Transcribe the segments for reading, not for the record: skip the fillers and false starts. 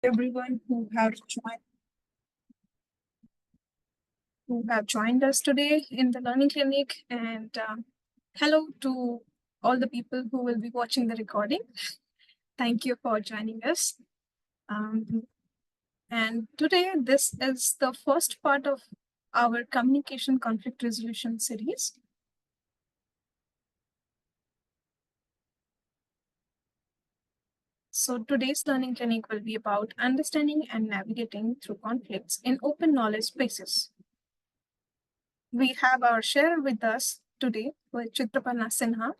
everyone who have joined us today in the Learning Clinic, and hello to all the people who will be watching the recording. Thank you for joining us. And today, this is the first part of our communication conflict resolution series. So today's Learning Clinic will be about understanding and navigating through conflicts in open knowledge spaces. We have our sharer with us today with Chitrapanna Sinha.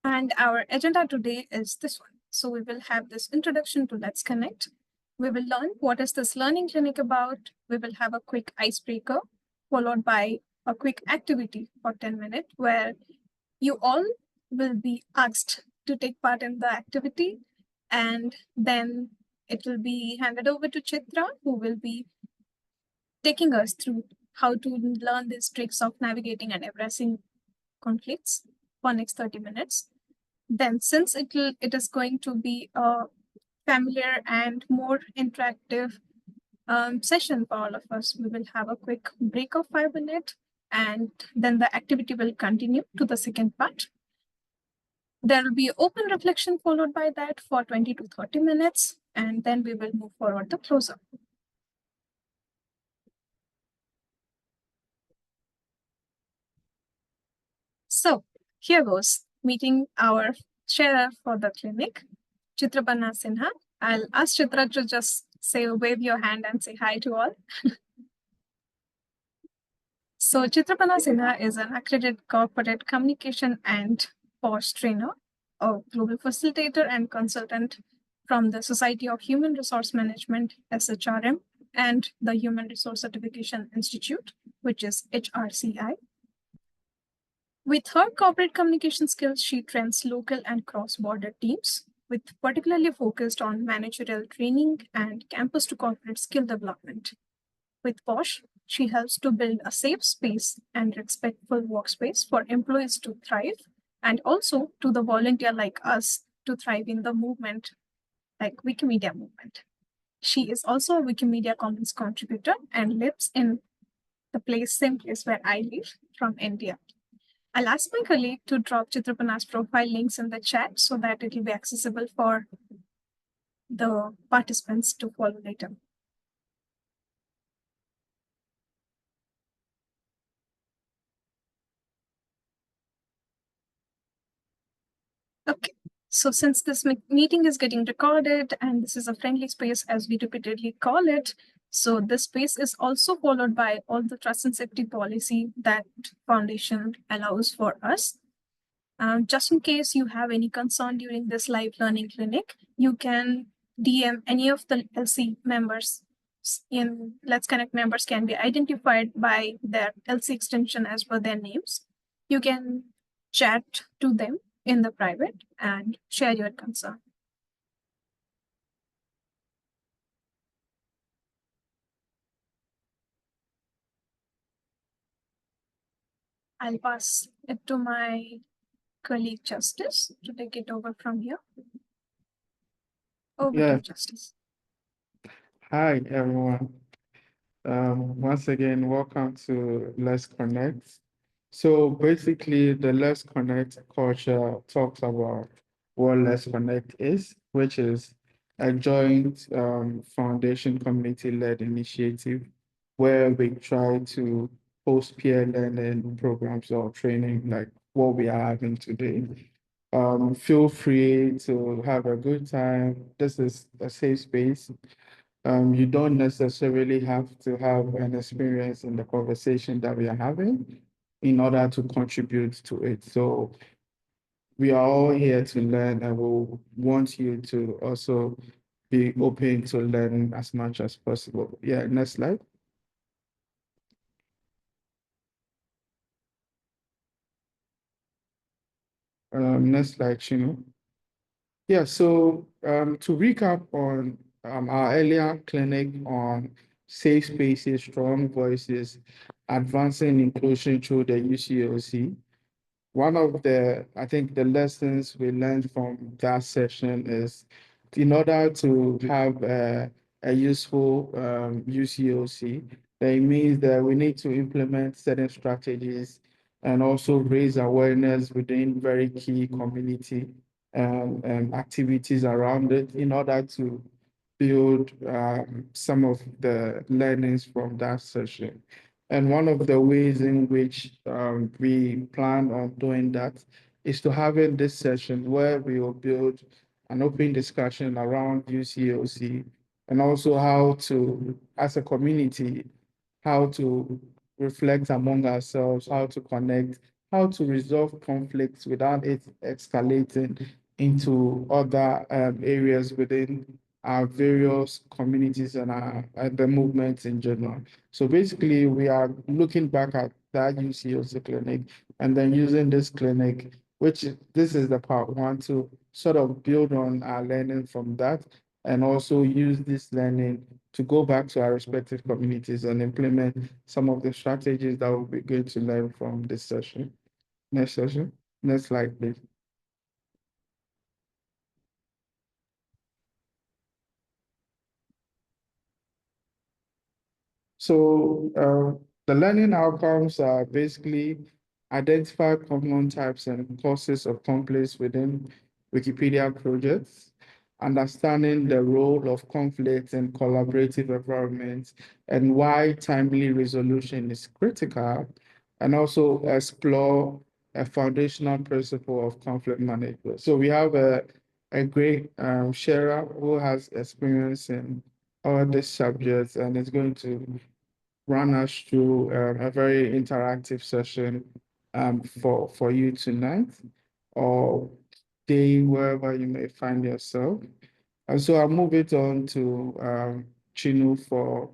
And our agenda today is this one. So we will have this introduction to Let's Connect. We will learn what is this learning clinic about. We will have a quick icebreaker followed by a quick activity for 10 minutes where you all will be asked to take part in the activity, and then it will be handed over to Chitra, who will be taking us through how to learn these tricks of navigating and addressing conflicts for next 30 minutes. Then, since it is going to be a familiar and more interactive session for all of us, we will have a quick break of 5 minutes, and then the activity will continue to the second part. There will be open reflection followed by that for 20 to 30 minutes, and then we will move forward to close-up. So here goes, meeting our sharer for the clinic, Chitrapanna Sinha. I'll ask Chitra to just wave your hand and say hi to all. So Chitrapanna Sinha is an accredited corporate communication and POSH trainer, a global facilitator and consultant from the Society of Human Resource Management, SHRM, and the Human Resource Certification Institute, which is HRCI. With her corporate communication skills, she trains local and cross-border teams, with particularly focused on managerial training and campus to corporate skill development. With POSH, she helps to build a safe space and respectful workspace for employees to thrive, and also to the volunteer like us to thrive in the movement, like Wikimedia movement. She is also a Wikimedia Commons contributor and lives in the same place where I live, from India. I'll ask my colleague to drop Chitrapanna's profile links in the chat so that it will be accessible for the participants to follow later. Okay, so since this meeting is getting recorded and this is a friendly space as we repeatedly call it, so this space is also followed by all the trust and safety policy that Foundation allows for us. Just in case you have any concern during this live learning clinic, you can DM any of the LC members. In Let's Connect, members can be identified by their LC extension as per their names. You can chat to them in the private and share your concern. I'll pass it to my colleague Justice to take it over from here. Over to Justice. Hi, everyone. Once again, welcome to Let's Connect. So basically, the Let's Connect culture talks about what Let's Connect is, which is a joint foundation community-led initiative where we try to host peer learning programs or training like what we are having today. Feel free to have a good time. This is a safe space. You don't necessarily have to have an experience in the conversation that we are having in order to contribute to it. So we are all here to learn, and we want you to also be open to learning as much as possible. Yeah, next slide. Next slide, Shino. Yeah, so to recap on our earlier clinic on safe spaces, strong voices, advancing inclusion through the UCOC. One of I think the lessons we learned from that session is in order to have a useful UCOC, that it means that we need to implement certain strategies and also raise awareness within very key community and activities around it in order to build some of the learnings from that session. And one of the ways in which we plan on doing that is to having this session where we will build an open discussion around UCOC and also how to, as a community, how to reflect among ourselves, how to connect, how to resolve conflicts without it escalating into other areas within our various communities and the movements in general. So basically, we are looking back at that UCOC clinic and then using this clinic, this is the part one, to sort of build on our learning from that and also use this learning to go back to our respective communities and implement some of the strategies that we'll be going to learn from this session. Next session. Next slide, please. So the learning outcomes are basically identify common types and causes of conflicts within Wikipedia projects, understanding the role of conflict in collaborative environments and why timely resolution is critical, and also explore a foundational principle of conflict management. So we have a great sharer who has experience in all these subjects and is going to run us through a very interactive session for you tonight or day, wherever you may find yourself. And so I'll move it on to Chinu for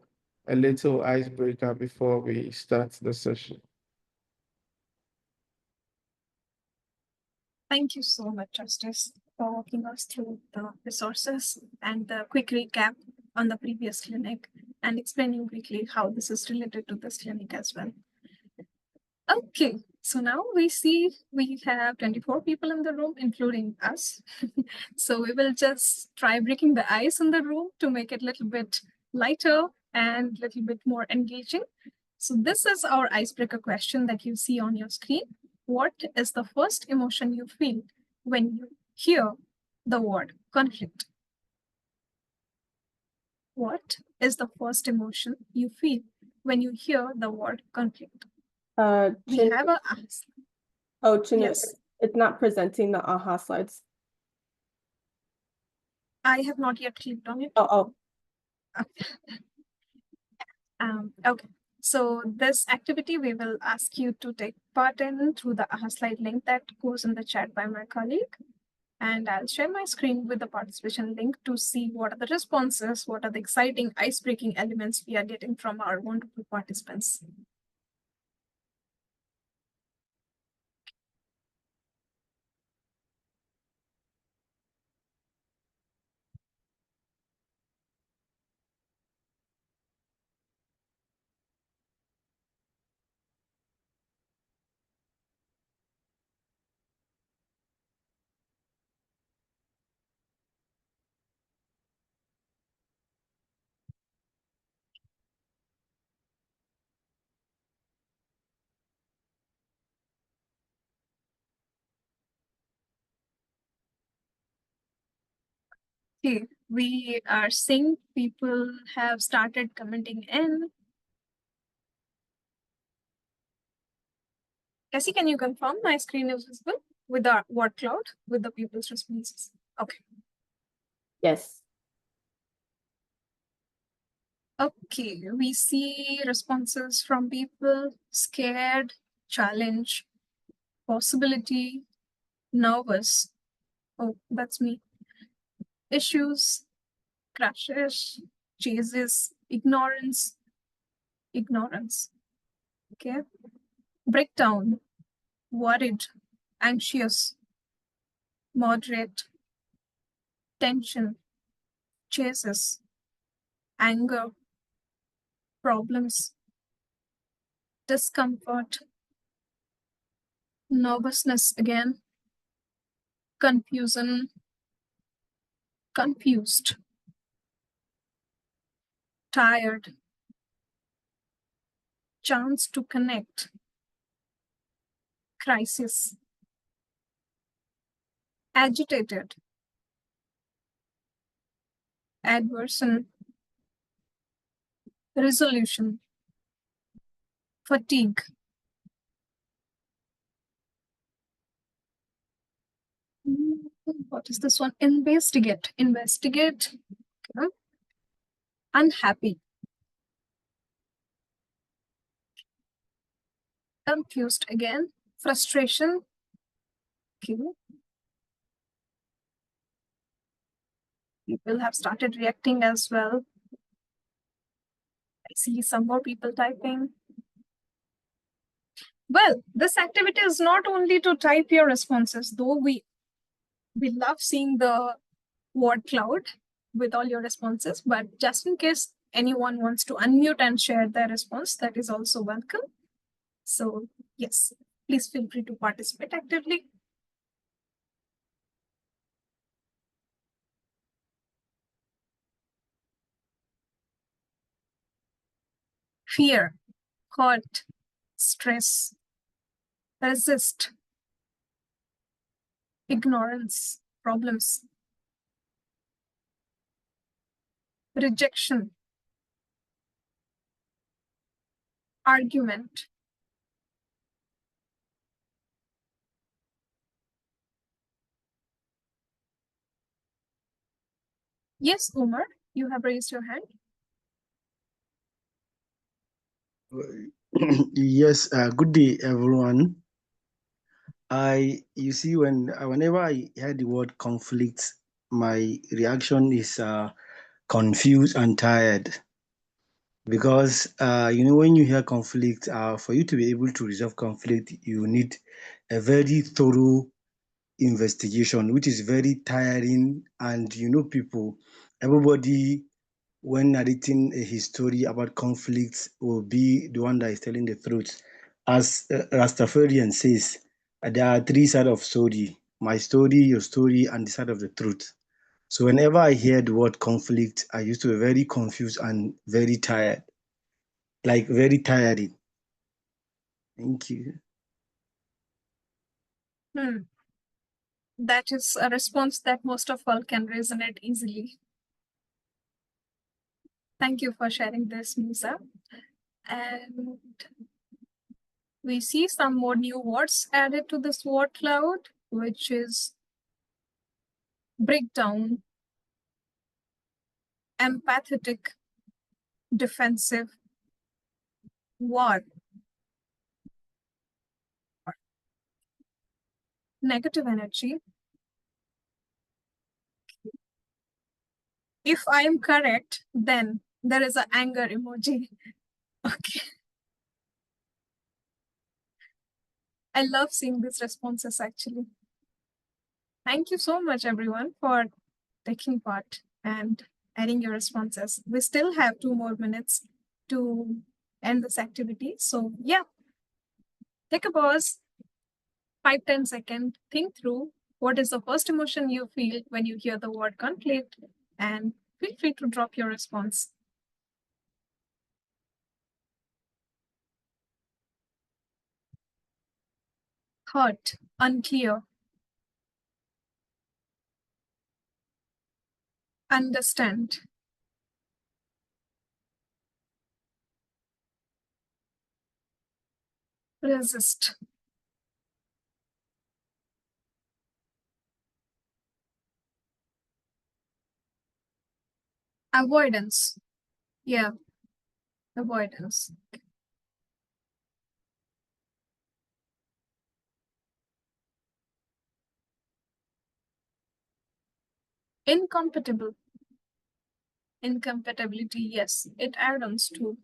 a little icebreaker before we start the session. Thank you so much, Justice, for walking us through the resources and the quick recap on the previous clinic and explaining quickly how this is related to this clinic as well. Okay, so now we see we have 24 people in the room, including us. So we will just try breaking the ice in the room to make it a little bit lighter and a little bit more engaging. So this is our icebreaker question that you see on your screen. What is the first emotion you feel when you hear the word conflict? What is the first emotion you feel when you hear the word conflict? We have a Oh, Chinu, yes. It's not presenting the AHA slides. I have not yet clicked on it. Oh. Okay. So this activity we will ask you to take part in through the AHA slide link that goes in the chat by my colleague. And I'll share my screen with the participation link to see what are the responses, what are the exciting ice-breaking elements we are getting from our wonderful participants. Okay, we are seeing people have started commenting in. Cassie, can you confirm my screen is visible with the word cloud with the people's responses? Okay. Yes. Okay, we see responses from people scared, challenge, possibility, nervous. Oh, that's me. Issues, crashes, chases, ignorance, ignorance. Okay. Breakdown, worried, anxious, moderate, tension, chases, anger, problems, discomfort, nervousness again, confusion, confused, tired, chance to connect, crisis, agitated, adversion, resolution, fatigue. What is this one? Investigate, investigate, okay. Unhappy, confused again, frustration, okay. People have started reacting as well. I see some more people typing. Well, this activity is not only to type your responses, though we love seeing the word cloud with all your responses, but just in case anyone wants to unmute and share their response, that is also welcome. So yes, please feel free to participate actively. Fear, hurt, stress, resist, ignorance, problems, rejection, argument, yes, Umar, you have raised your hand. Yes, good day, everyone. You see, whenever I hear the word conflict, my reaction is confused and tired. Because when you hear conflict, for you to be able to resolve conflict, you need a very thorough investigation, which is very tiring. And everybody, when narrating a history about conflicts, will be the one that is telling the truth. As Rastafarian says, there are three sides of story: my story, your story, and the side of the truth. So whenever I hear the word conflict, I used to be very confused and very tired, like very tiring. Thank you. That is a response that most of all can resonate easily. Thank you for sharing this, Musa. And we see some more new words added to this word cloud, which is breakdown, empathetic, defensive, war, negative energy. If I am correct, then there is an anger emoji. Okay. I love seeing these responses actually. Thank you so much, everyone, for taking part and adding your responses. We still have 2 more minutes to end this activity. So yeah, take a pause, 5-10 seconds, think through what is the first emotion you feel when you hear the word conflict, and feel free to drop your response. Hurt, unclear. Understand. Resist. Avoidance. Yeah, avoidance. Incompatible. Incompatibility, yes, it adds to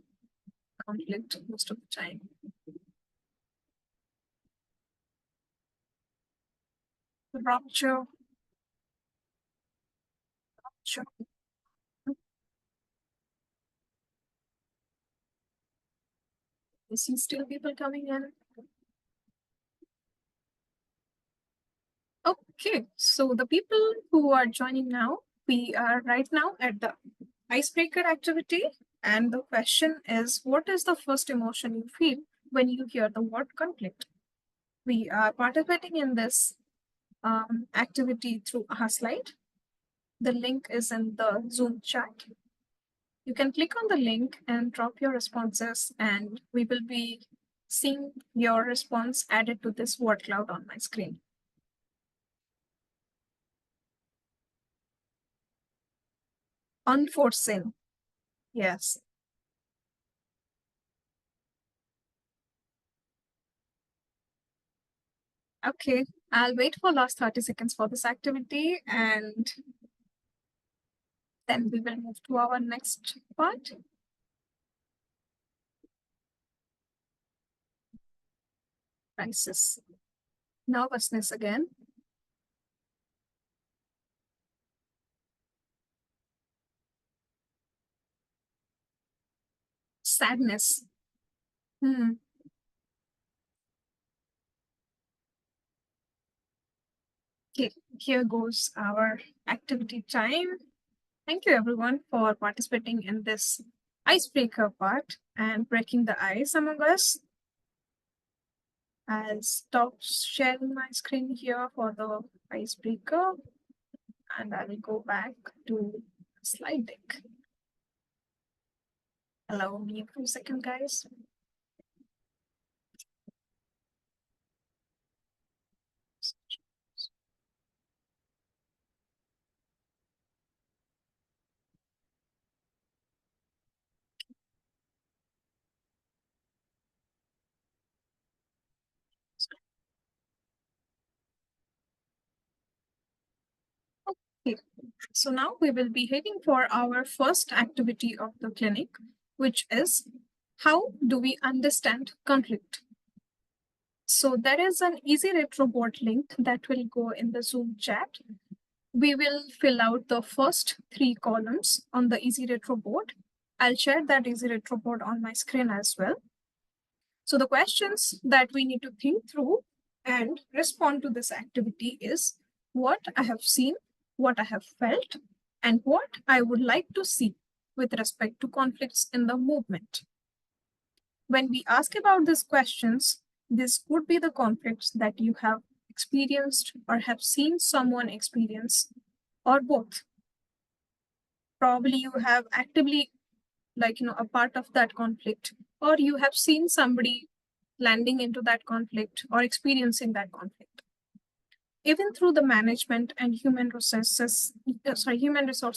conflict most of the time. Rupture. Rupture. I see still people coming in. Okay, so the people who are joining now, we are right now at the icebreaker activity. And the question is, what is the first emotion you feel when you hear the word conflict? We are participating in this activity through a slide. The link is in the Zoom chat. You can click on the link and drop your responses, and we will be seeing your response added to this word cloud on my screen. Unforeseen. Yes. Okay, I'll wait for last 30 seconds for this activity, and then we will move to our next part. Crisis. Nervousness again. Sadness. Okay, here goes our activity time. Thank you everyone for participating in this icebreaker part and breaking the ice among us. I'll stop sharing my screen here for the icebreaker, and I will go back to slide deck. Allow me for a second, guys. Okay, so now we will be heading for our first activity of the clinic, which is how do we understand conflict? So there is an easy retro board link that will go in the Zoom chat. We will fill out the first 3 columns on the easy retro board. I'll share that easy retro board on my screen as well. So the questions that we need to think through and respond to this activity is what I have seen, what I have felt, and what I would like to see with respect to conflicts in the movement. When we ask about these questions, this could be the conflicts that you have experienced or have seen someone experience, or both. Probably you have actively, a part of that conflict, or you have seen somebody landing into that conflict or experiencing that conflict. Even through the management and human resource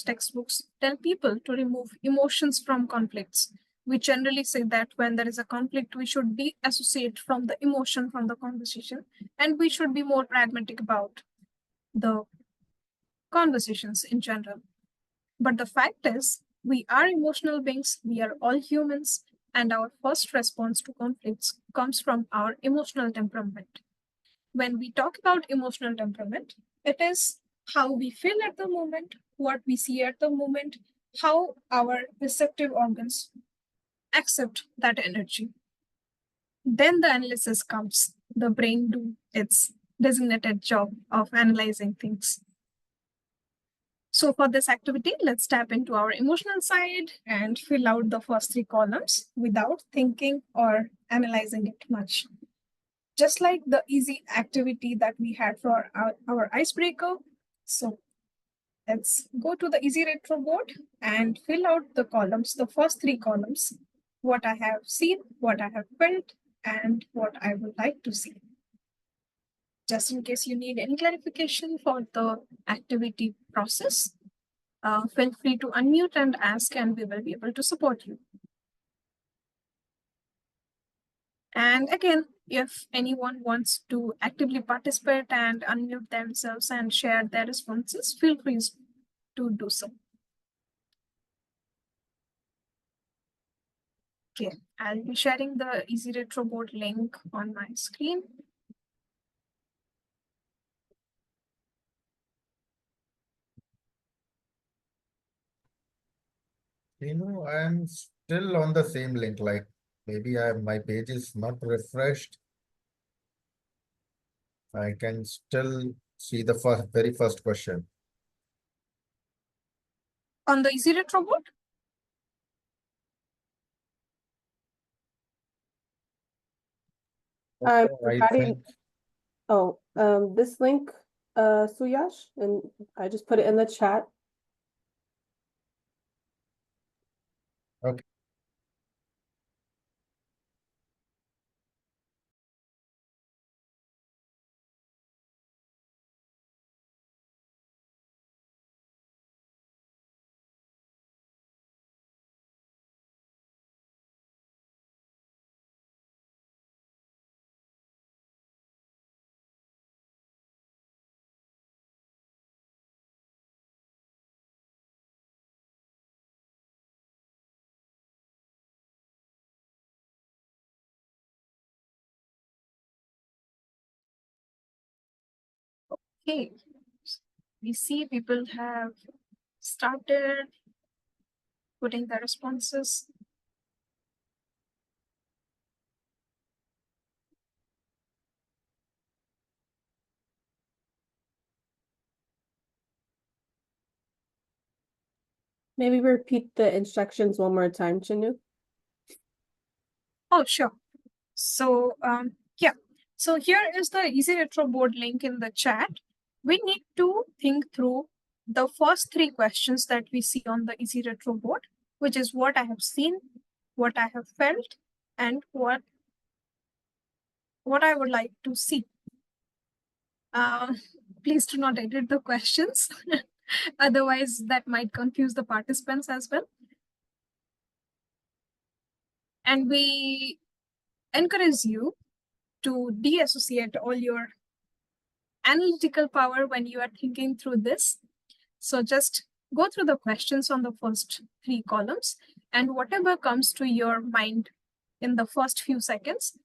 textbooks tell people to remove emotions from conflicts. We generally say that when there is a conflict, we should deassociate from the emotion from the conversation, and we should be more pragmatic about the conversations in general. But the fact is, we are emotional beings, we are all humans, and our first response to conflicts comes from our emotional temperament. When we talk about emotional temperament, it is how we feel at the moment, what we see at the moment, how our receptive organs accept that energy. Then the analysis comes. The brain do its designated job of analyzing things. So for this activity, let's tap into our emotional side and fill out the first 3 columns without thinking or analyzing it much. Just like the easy activity that we had for our icebreaker. So let's go to the easy retro board and fill out the columns, the first 3 columns, what I have seen, what I have felt, and what I would like to see. Just in case you need any clarification for the activity process, feel free to unmute and ask, and we will be able to support you. And again, if anyone wants to actively participate and unmute themselves and share their responses, feel free to do so. Okay, I'll be sharing the Easy Retro Board link on my screen. I'm still on the same link, like Maybe my page is not refreshed. I can still see the very first question. On the Easy Retro board? I'm I providing, think this link, Suyash, and I just put it in the chat. okay. Okay. We see people have started putting their responses. Maybe repeat the instructions one more time, Chinu. Oh, sure. So, yeah. So here is the Easy Retro board link in the chat. We need to think through the first three questions that we see on the Easy Retro board, which is what I have seen, what I have felt, and what I would like to see. Please do not edit the questions. Otherwise, that might confuse the participants as well. And we encourage you to de-associate all your analytical power when you are thinking through this. So just go through the questions on the first three columns, and whatever comes to your mind in the first few seconds,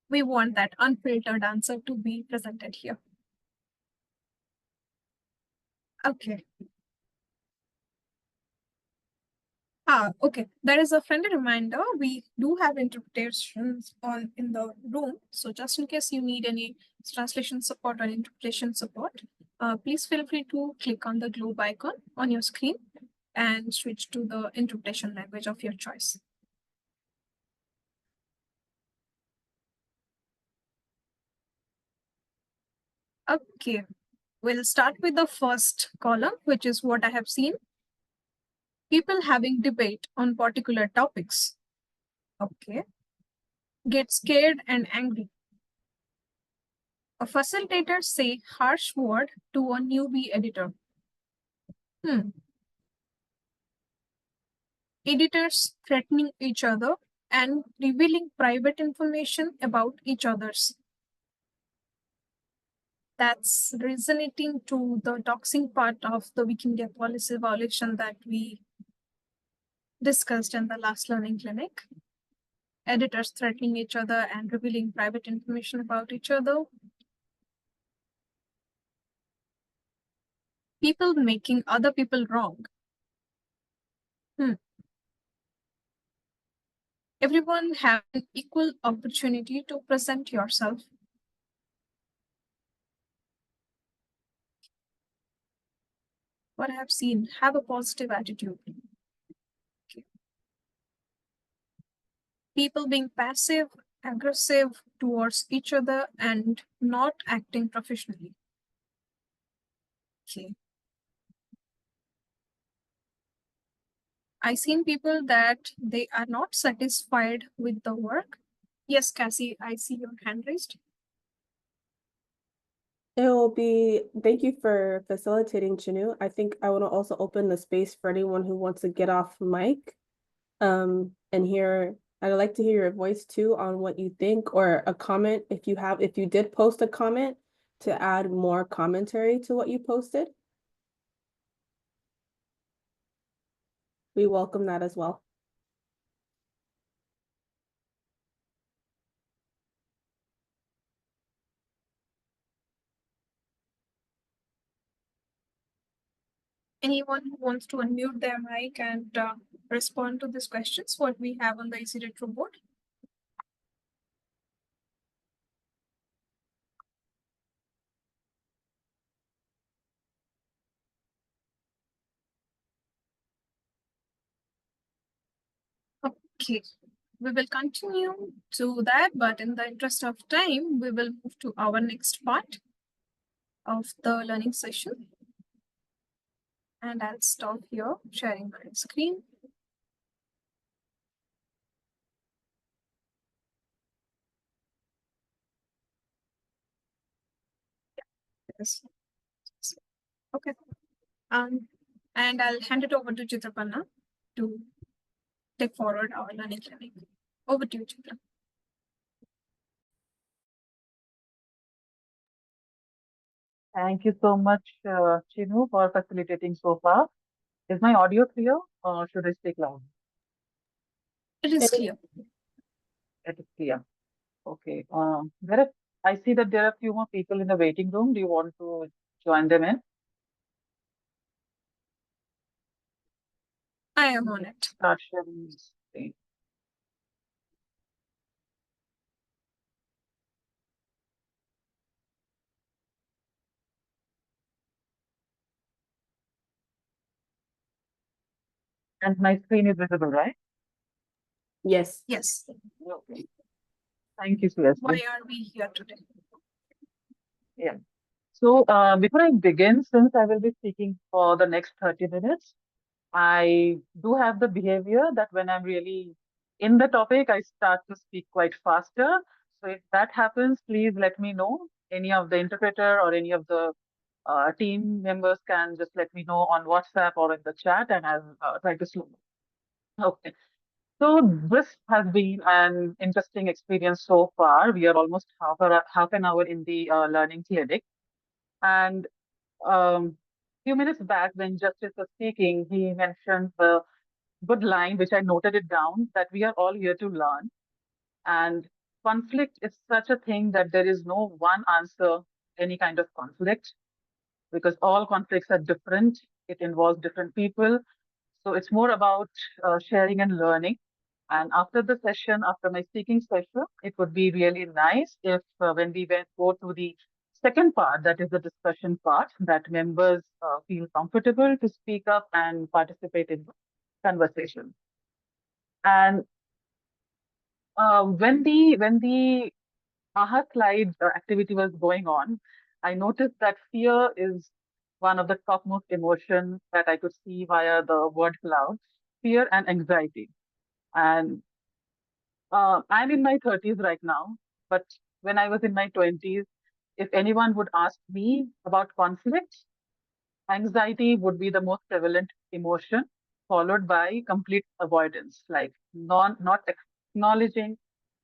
we want that unfiltered answer to be presented here. Okay. Okay. There is a friendly reminder. We do have interpretations on in the room. So just in case you need any translation support or interpretation support, please feel free to click on the globe icon on your screen and switch to the interpretation language of your choice. Okay. We'll start with the first column, which is what I have seen. People having debate on particular topics. Okay. Get scared and angry. A facilitator say harsh word to a newbie editor. Editors threatening each other and revealing private information about each other's. That's resonating to the doxing part of the Wikimedia policy violation that we discussed in the last learning clinic. Editors threatening each other and revealing private information about each other. People making other people wrong. Everyone have an equal opportunity to present yourself. What I have seen, have a positive attitude. Okay. People being passive, aggressive towards each other and not acting professionally. Okay. I seen people that they are not satisfied with the work. Yes, Cassie, I see your hand raised. It will be, thank you for facilitating, Chinu. I think I want to also open the space for anyone who wants to get off mic. And hear, I'd like to hear your voice too on what you think, or a comment if you did post a comment, to add more commentary to what you posted. We welcome that as well. Anyone who wants to unmute their mic and respond to these questions, what we have on the Easy Retro board. Okay, we will continue to that, but in the interest of time, we will move to our next part of the learning session. And I'll stop here sharing my screen. Yes. Okay. And I'll hand it over to Chitrapanna to take forward our learning clinic. Over to you, Chitra. Thank you so much, Chinu, for facilitating so far. Is my audio clear or should I speak loud? It is clear. It is clear. Okay. I see that there are a few more people in the waiting room. Do you want to join them in? I am on it. Start sharing the screen. And my screen is visible, right? Yes. Yes. Okay. Thank you, Suresh. Why are we here today? Yeah. So before I begin, since I will be speaking for the next 30 minutes, I do have the behavior that when I'm really in the topic, I start to speak quite faster. So if that happens, please let me know. Any of the interpreter or any of the team members can just let me know on WhatsApp or in the chat, and I'll try to slow down. Okay. So this has been an interesting experience so far. We are almost half an hour in the learning clinic. And few minutes back, when Justice was speaking, he mentioned the good line, which I noted it down, that we are all here to learn. And conflict is such a thing that there is no one answer, any kind of conflict, because all conflicts are different. It involves different people. So it's more about sharing and learning. And after the session, after my speaking session, it would be really nice if when we go to the second part, that is the discussion part, that members feel comfortable to speak up and participate in the conversation. And when the AHA slide activity was going on, I noticed that fear is one of the topmost emotions that I could see via the word cloud, fear and anxiety. And I'm in my 30s right now, but when I was in my 20s, if anyone would ask me about conflict, anxiety would be the most prevalent emotion, followed by complete avoidance, like not acknowledging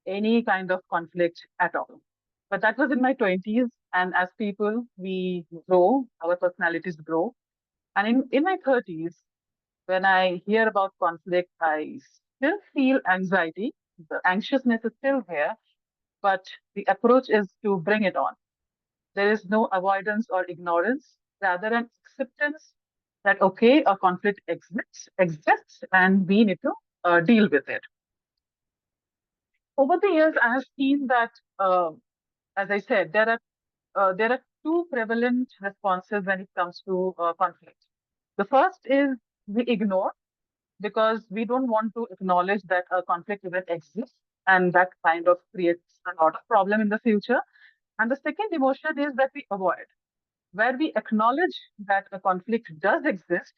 any kind of conflict at all. But that was in my 20s, and as people, we grow, our personalities grow. And in my 30s, when I hear about conflict, I still feel anxiety. The anxiousness is still there, but the approach is to bring it on. There is no avoidance or ignorance, rather an acceptance that, okay, a conflict exists, and we need to deal with it. Over the years, I have seen that, as I said, there are two prevalent responses when it comes to conflict. The first is we ignore because we don't want to acknowledge that a conflict even exists, and that kind of creates a lot of problem in the future. And the second emotion is that we avoid, where we acknowledge that a conflict does exist,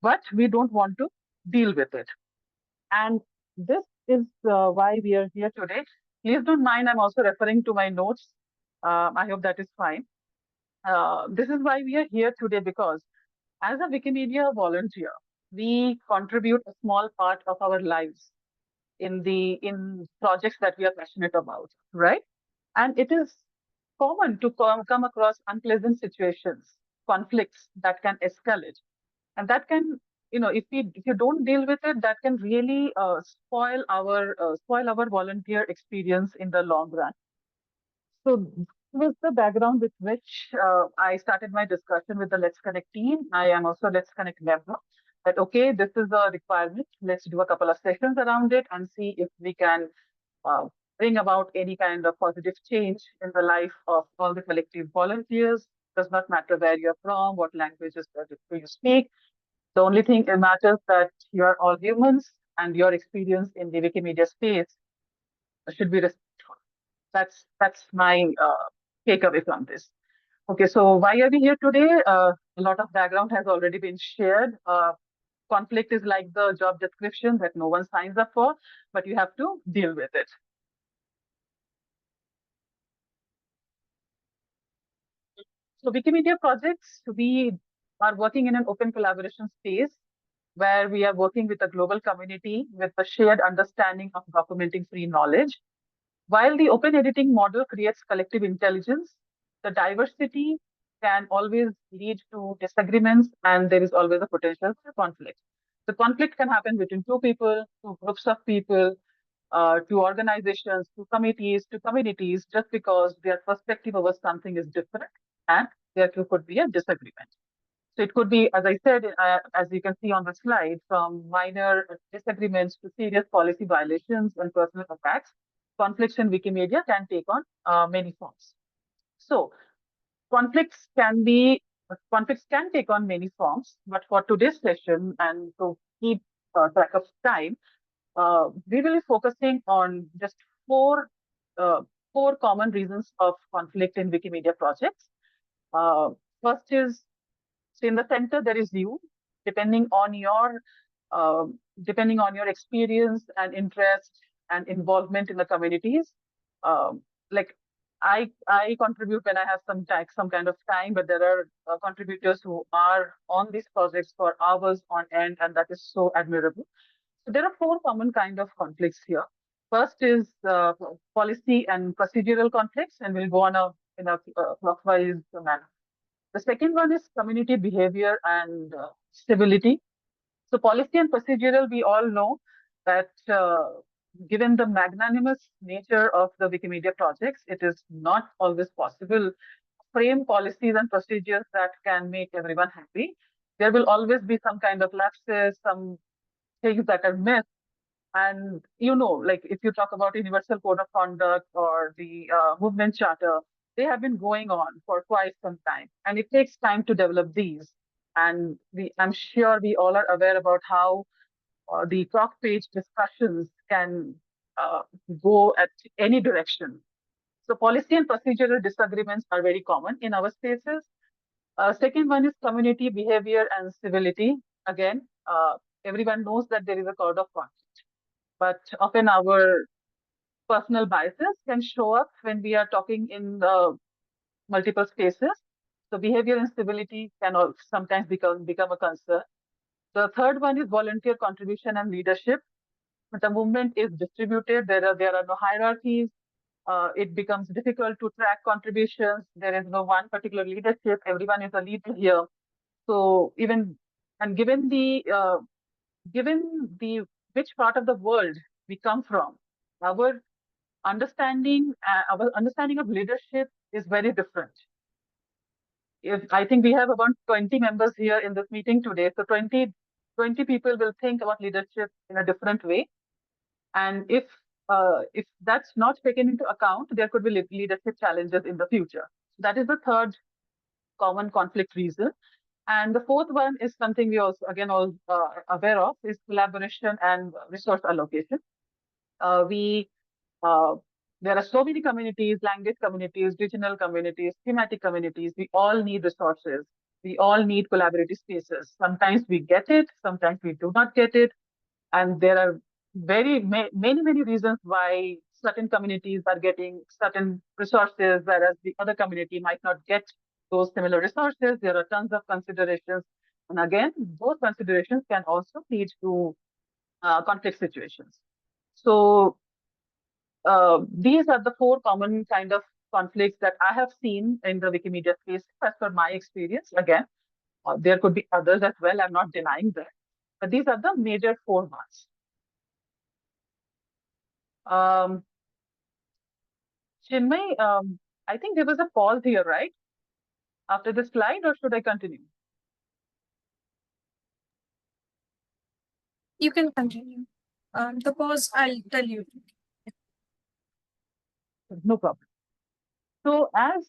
but we don't want to deal with it. And this is why we are here today. Please don't mind, I'm also referring to my notes. I hope that is fine. This is why we are here today, because as a Wikimedia volunteer, we contribute a small part of our lives in projects that we are passionate about, right? And it is common to come across unpleasant situations, conflicts that can escalate, and that can, if you don't deal with it, that can really spoil our volunteer experience in the long run. So this was the background with which I started my discussion with the Let's Connect team. I am also Let's Connect member. that, okay, this is a requirement. Let's do a couple of sessions around it and see if we can uh, bring about any kind of positive change in the life of all the collective volunteers. Does not matter where you're from, what languages do you speak. The only thing that matters that you are all humans and your experience in the Wikimedia space should be respectful. That's my takeaway from this. Okay, so why are we here today? A lot of background has already been shared. Conflict is like the job description that no one signs up for, but you have to deal with it. So Wikimedia projects, we are working in an open collaboration space where we are working with a global community with a shared understanding of documenting free knowledge. While the open editing model creates collective intelligence, the diversity can always lead to disagreements and there is always a potential for conflict. The conflict can happen between two people, two groups of people, to organizations, to committees, to communities, just because their perspective over something is different and there could be a disagreement. So it could be, as I said, as you can see on the slide, from minor disagreements to serious policy violations and personal attacks. Conflicts in Wikimedia can take on many forms. So conflicts can take on many forms, but for today's session and to keep track of time, we will be focusing on just four uh, four common reasons of conflict in Wikimedia projects. Uh, First is, so in the center there is you, depending on your uh, depending on your experience and interest and involvement in the communities. Um, like I contribute when I have some kind of time, but there are contributors who are on these projects for hours on end, and that is so admirable. So there are four common kind of conflicts here. First is policy and procedural conflicts, and we'll go on in a clockwise manner. The second one is community behavior and stability. So policy and procedural, we all know that given the magnanimous nature of the Wikimedia projects, it is not always possible to frame policies and procedures that can make everyone happy. There will always be some kind of lapses, some things that are missed. And like if you talk about Universal Code of Conduct or the Movement Charter, they have been going on for quite some time, and it takes time to develop these. And I'm sure we all are aware about how the talk page discussions can uh, go at any direction. So policy and procedural disagreements are very common in our spaces. Second one is community behavior and civility. Again, everyone knows that there is a code of conduct, but often our personal biases can show up when we are talking in the multiple spaces. So behavior and civility can sometimes become a concern. The third one is volunteer contribution and leadership. The movement is distributed. There are no hierarchies. It becomes difficult to track contributions. There is no one particular leadership. Everyone is a leader here. So given the which part of the world we come from, our understanding of leadership is very different. If I think we have about 20 members here in this meeting today, so 20 people will think about leadership in a different way. And if that's not taken into account, there could be leadership challenges in the future. That is the third common conflict reason. And the fourth one is something we also, again, all aware of, is collaboration and resource allocation. We There are so many communities, language communities, regional communities, thematic communities. We all need resources. We all need collaborative spaces. Sometimes we get it, sometimes we do not get it. And there are many reasons why certain communities are getting certain resources, whereas the other community might not get those similar resources. There are tons of considerations. And again, those considerations can also lead to conflict situations. So these are the four common kind of conflicts that I have seen in the Wikimedia space as per my experience. Again, there could be others as well. I'm not denying that. But these are the major four ones. Chinmay, I think there was a pause here, right? After the slide, or should I continue? You can continue. The pause, I'll tell you. No problem. So as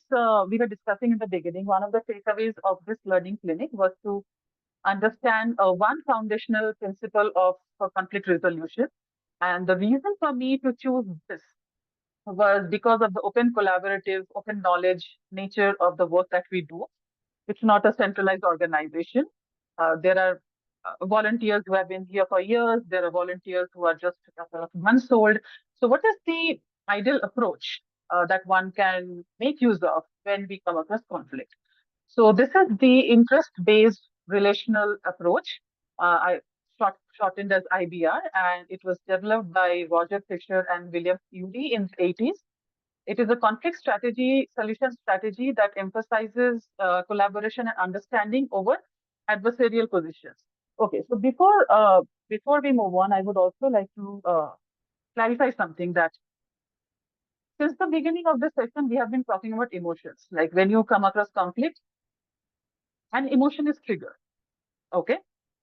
we were discussing in the beginning, one of the takeaways of this learning clinic was to understand one foundational principle of conflict resolution. And the reason for me to choose this was because of the open collaborative, open knowledge nature of the work that we do. It's not a centralized organization. There are volunteers who have been here for years. There are volunteers who are just a couple of months old. So what is the ideal approach that one can make use of when we come across conflict? So this is the interest-based relational approach. I shortened as IBR, and it was developed by Roger Fisher and William Udy in the 80s. It is a conflict strategy, solution strategy that emphasizes collaboration and understanding over adversarial positions. Okay, so before we move on, I would also like to clarify something that since the beginning of this session, we have been talking about emotions. Like when you come across conflict, an emotion is triggered. Okay,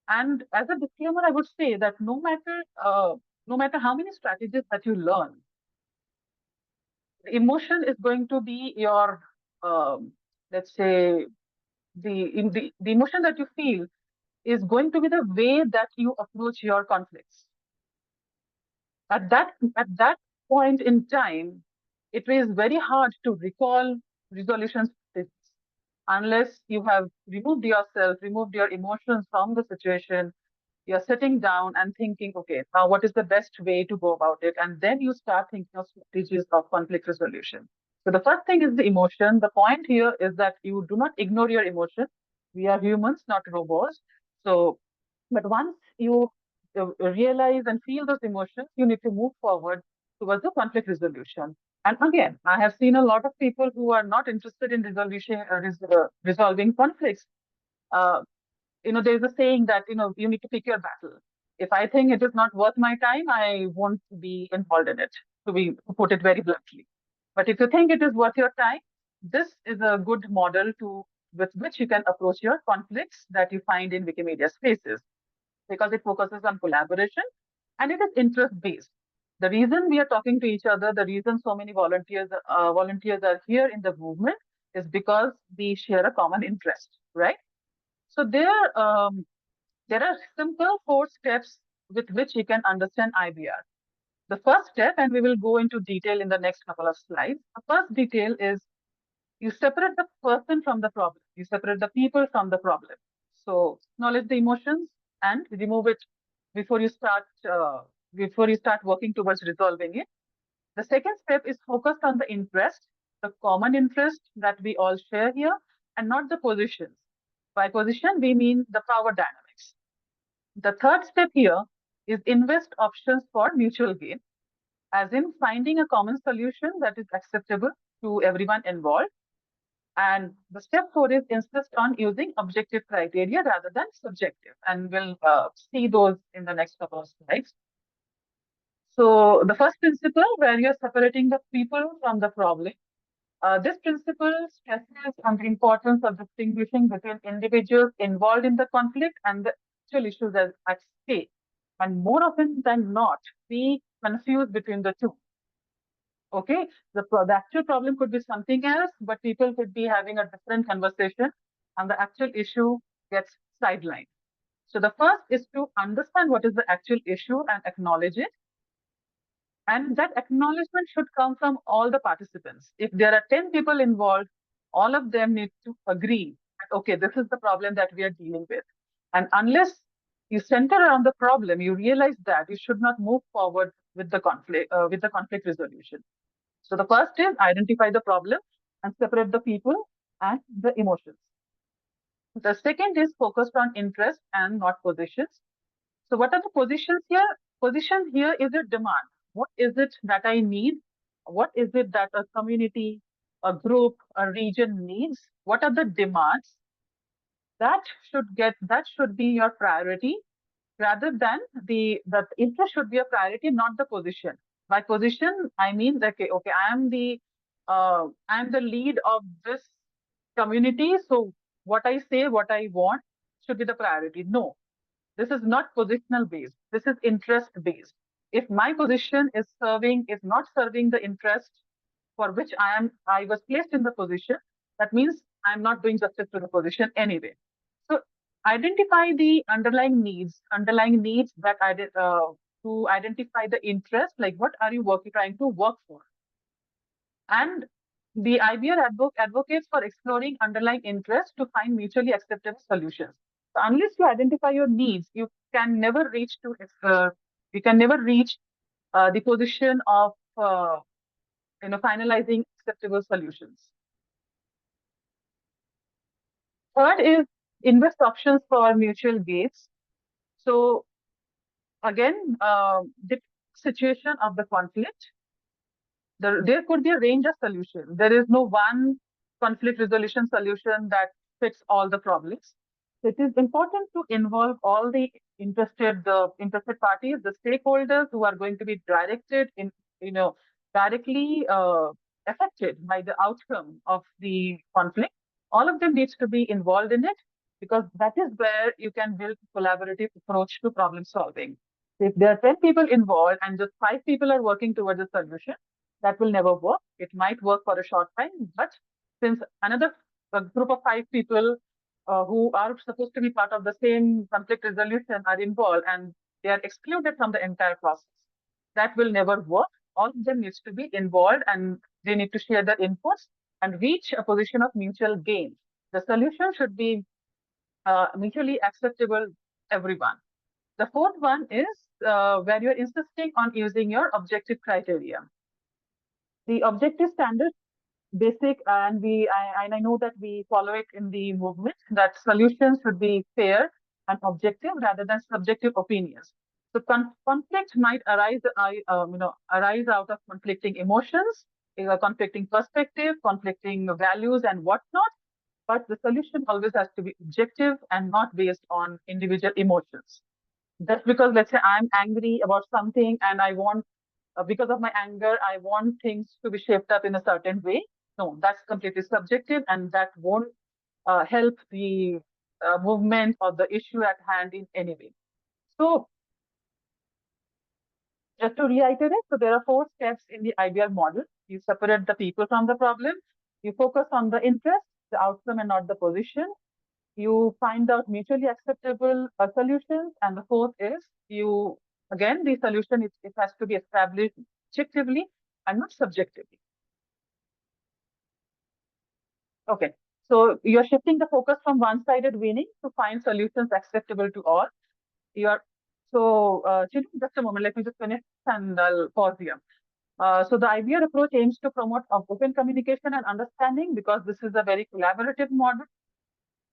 and as a disclaimer, I would say that no matter how many strategies that you learn, the emotion is going to be your let's say the emotion that you feel is going to be the way that you approach your conflicts. At that point in time, it is very hard to recall resolution strategies unless you have removed yourself, removed your emotions from the situation. You're sitting down and thinking, okay, now what is the best way to go about it? And then you start thinking of strategies of conflict resolution. So the first thing is the emotion. The point here is that you do not ignore your emotion. We are humans, not robots. So, but once you realize and feel those emotions, you need to move forward towards the conflict resolution. And again, I have seen a lot of people who are not interested in resolving conflicts. Uh, there's a saying that, you need to pick your battle. If I think it is not worth my time, I won't be involved in it, to put it very bluntly. But if you think it is worth your time, this is a good model with which you can approach your conflicts that you find in Wikimedia spaces, because it focuses on collaboration and it is interest based. The reason we are talking to each other, the reason so many volunteers are here in the movement is because we share a common interest, right? So there are simple 4 steps with which you can understand IBR. The first step, and we will go into detail in the next couple of slides. The first detail is you separate the person from the problem. You separate the people from the problem. So acknowledge the emotions and remove it before you start working towards resolving it. The second step is focused on the interest, the common interest that we all share here, and not the positions. By position, we mean the power dynamics. The third step here is invest options for mutual gain, as in finding a common solution that is acceptable to everyone involved. And the step 4 is insist on using objective criteria rather than subjective. And we'll see those in the next couple of slides. So the first principle, where you're separating the people from the problem, this principle stresses on the importance of distinguishing between individuals involved in the conflict and the actual issues at stake. And more often than not, we confuse between the two. Okay, the actual problem could be something else, but people could be having a different conversation and the actual issue gets sidelined. So the first is to understand what is the actual issue and acknowledge it. And that acknowledgement should come from all the participants. If there are 10 people involved, all of them need to agree that, okay, this is the problem that we are dealing with. And unless you center around the problem, you realize that you should not move forward with the conflict resolution. So the first is identify the problem and separate the people and the emotions. The second is focused on interest and not positions. So what are the positions here? Position here is a demand. What is it that I need? What is it that a community, a group, a region needs? What are the demands? That should be your priority, rather than the interest should be a priority, not the position. By position, I mean that okay, I am the lead of this community, so what I say, what I want should be the priority. No, this is not positional based. This is interest based. If my position is not serving the interest for which I was placed in the position, that means I'm not doing justice to the position anyway. So identify the underlying needs that to identify the interest, like what are you trying to work for? And the IBR advocates for exploring underlying interests to find mutually acceptable solutions. So unless you identify your needs, you can never reach the position of finalizing acceptable solutions. Third is invest options for mutual gains. So again, the situation of the conflict, there could be a range of solutions. There is no one conflict resolution solution that fits all the problems. It is important to involve all the interested parties, the stakeholders who are going to be directly affected by the outcome of the conflict. All of them needs to be involved in it, because that is where you can build a collaborative approach to problem solving. If there are 10 people involved and just 5 people are working towards a solution, that will never work. It might work for a short time, but since another group of 5 people who are supposed to be part of the same conflict resolution are involved and they are excluded from the entire process, that will never work. All of them needs to be involved and they need to share their inputs and reach a position of mutual gain. The solution should be mutually acceptable to everyone. The fourth one is where you're insisting on using your objective criteria. The objective standard basic, and I know that we follow it in the movement, that solutions should be fair and objective rather than subjective opinions. So conflict might arise out of conflicting emotions, conflicting perspective, conflicting values and whatnot. But the solution always has to be objective and not based on individual emotions. Just because, let's say, I'm angry about something and I want, because of my anger, I want things to be shaped up in a certain way. No, that's completely subjective and that won't help the movement or the issue at hand in any way. So just to reiterate, so there are 4 steps in the IBR model. You separate the people from the problem. You focus on the interest, the outcome, and not the position. You find out mutually acceptable solutions. And the fourth is the solution, it has to be established objectively and not subjectively. Okay, so you're shifting the focus from one-sided winning to find solutions acceptable to all. Chinu, just a moment, let me just finish and I'll pause here. So the IBR approach aims to promote open communication and understanding, because this is a very collaborative model.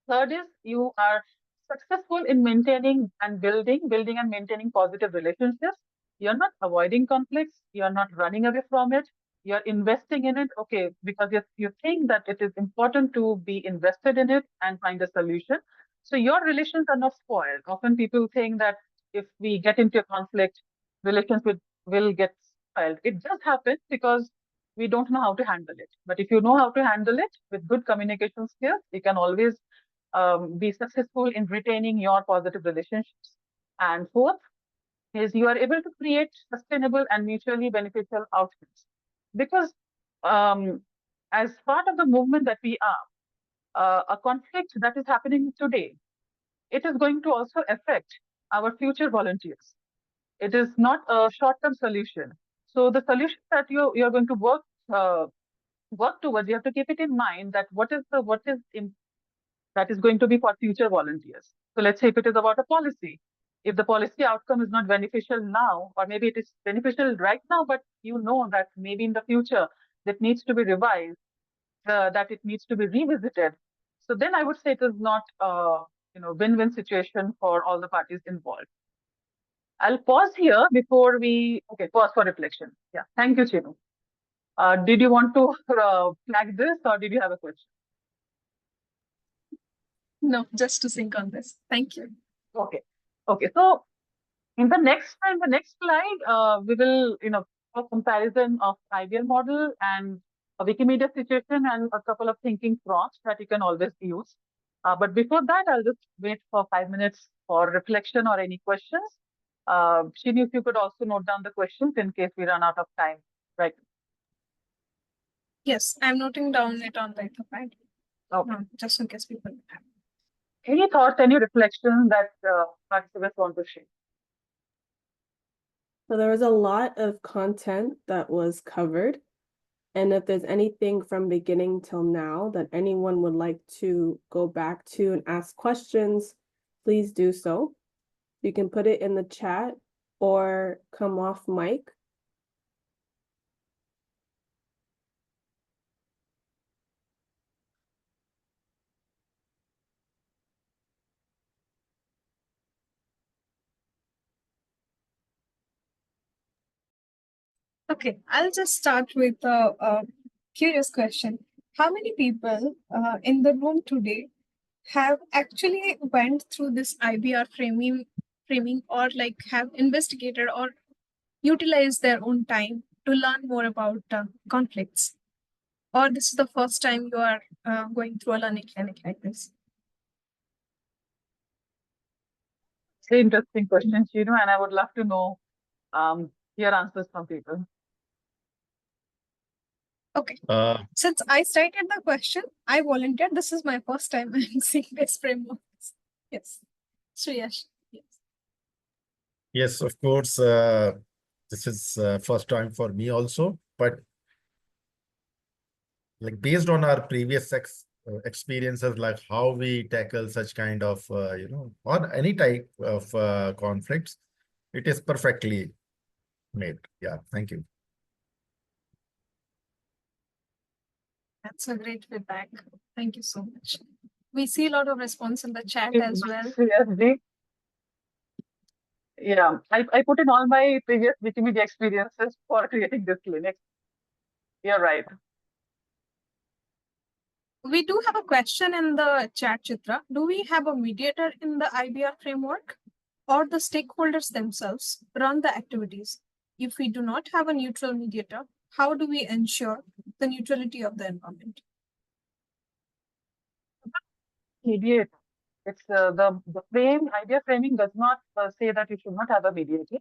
Third is you are successful in maintaining and building and maintaining positive relationships. You're not avoiding conflicts. You're not running away from it. You're investing in it, okay, because you think that it is important to be invested in it and find a solution. So your relations are not spoiled. Often people think that if we get into a conflict, relations will get spoiled. It does happen because we don't know how to handle it. But if you know how to handle it with good communication skills, you can always be successful in retaining your positive relationships. And fourth is you are able to create sustainable and mutually beneficial outcomes. Because as part of the movement that we are, a conflict that is happening today, it is going to also affect our future volunteers. It is not a short-term solution. So the solution that you're going to work towards, you have to keep it in mind that what is that is going to be for future volunteers. So let's say if it is about a policy, if the policy outcome is not beneficial now, or maybe it is beneficial right now, but you know that maybe in the future that needs to be revised, that it needs to be revisited. So then I would say it is not win-win situation for all the parties involved. I'll pause here before pause for reflection. Yeah, thank you, Chinu. Did you want to flag this or did you have a question? No, just to sync on this. Thank you. Okay. So in the next slide, we will, a comparison of IBL model and a Wikimedia situation and a couple of thinking prompts that you can always use. But before that, I'll just wait for 5 minutes for reflection or any questions. Shini, if you could also note down the questions in case we run out of time. Right. Yes, I'm noting down it on the Etherpad. Okay. Just in case people have. Any thoughts, any reflections that participants want to share? So there was a lot of content that was covered. And if there's anything from beginning till now that anyone would like to go back to and ask questions, please do so. You can put it in the chat or come off mic. Okay, I'll just start with a curious question. How many people in the room today have actually went through this IBR framing or like have investigated or utilized their own time to learn more about conflicts? Or this is the first time you are going through a learning clinic like this? It's an interesting question, Shinu, and I would love to know your answers from people. Okay. Since I stated the question, I volunteered. This is my first time I'm seeing this framework. Yes. Shreyash. Yes. Yes, of course. This is first time for me also, but like based on our previous experiences, like how we tackle such kind of, or any type of conflicts, it is perfectly made. Yeah, thank you. That's a great feedback. Thank you so much. We see a lot of response in the chat as well. Seriously. Yeah, I put in all my previous Wikimedia experiences for creating this clinic. You're right. We do have a question in the chat, Chitra. Do we have a mediator in the IBR framework, or the stakeholders themselves run the activities? If we do not have a neutral mediator, how do we ensure the neutrality of the environment? Mediator. It's the idea framing does not say that you should not have a mediator.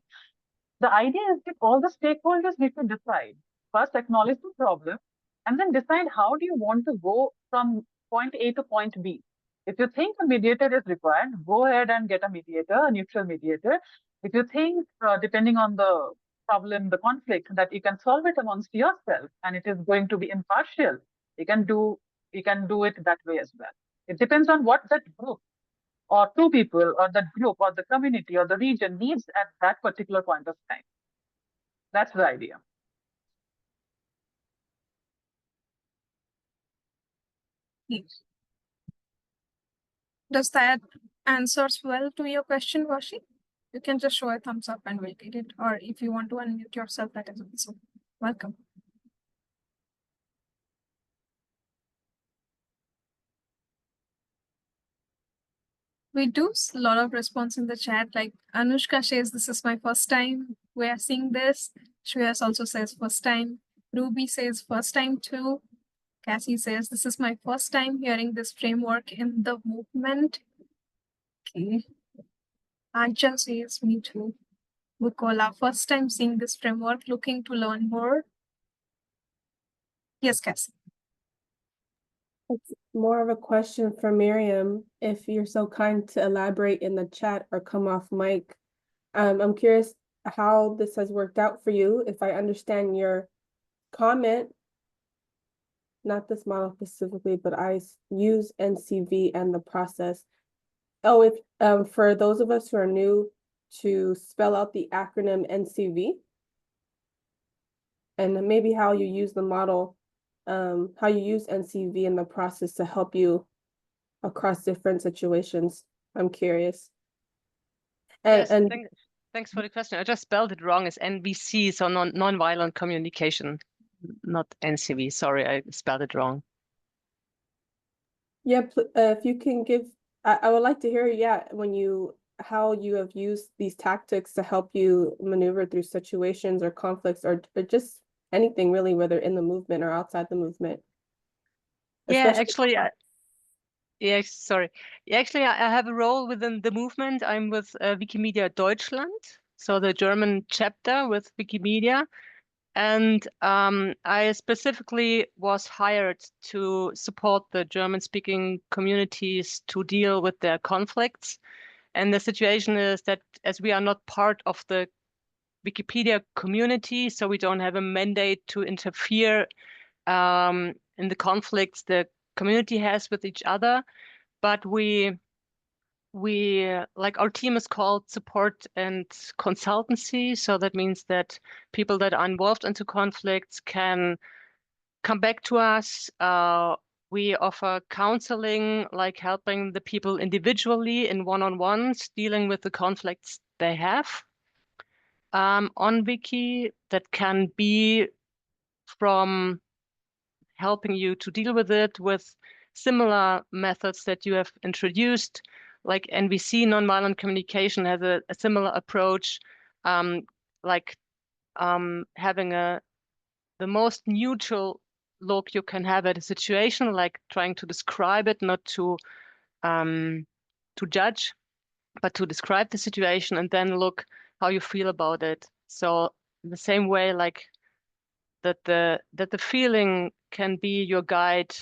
The idea is that all the stakeholders need to decide. First, acknowledge the problem, and then decide how do you want to go from point A to point B. If you think a mediator is required, go ahead and get a mediator, a neutral mediator. If you think, depending on the problem, the conflict, that you can solve it amongst yourself and it is going to be impartial, you can do it that way as well. It depends on what that group or two people or that group or the community or the region needs at that particular point of time. That's the idea. Yes. Does that answers well to your question, Vashi? You can just show a thumbs up and we'll get it. Or if you want to unmute yourself, that is also welcome. We do a lot of response in the chat. Like Anushka says, this is my first time we are seeing this. Shreyas also says first time. Ruby says first time too. Cassie says, this is my first time hearing this framework in the movement. Okay. Anja says, me too. Bukola, first time seeing this framework, looking to learn more. Yes, Cassie. It's more of a question for Miriam. If you're so kind to elaborate in the chat or come off mic. I'm curious how this has worked out for you. If I understand your comment, not this model specifically, but I use NCV and the process. Oh, if for those of us who are new, to spell out the acronym NCV and maybe how you use the model, how you use NCV in the process to help you across different situations. I'm curious. Yes, thanks for the question. I just spelled it wrong. It's NVC, so non-violent communication, not NCV. Sorry, I spelled it wrong. Yeah, if you can give, I would like to hear, yeah, how you have used these tactics to help you maneuver through situations or conflicts or just anything really, whether in the movement or outside the movement. Yeah, actually, sorry. Actually, I have a role within the movement. I'm with Wikimedia Deutschland. so the German chapter with Wikimedia. And I specifically was hired to support the German-speaking communities to deal with their conflicts. And the situation is that as we are not part of the Wikipedia community, so we don't have a mandate to interfere in the conflicts the community has with each other, but we like our team is called support and consultancy. So that means that people that are involved into conflicts can come back to us. We offer counseling, like helping the people individually in one-on-ones dealing with the conflicts they have on Wiki. That can be from helping you to deal with it with similar methods that you have introduced, like NVC, nonviolent communication, has a similar approach, like having the most neutral look you can have at a situation, like trying to describe it, not to judge, but to describe the situation and then look how you feel about it. So in the same way, like that the feeling can be your guide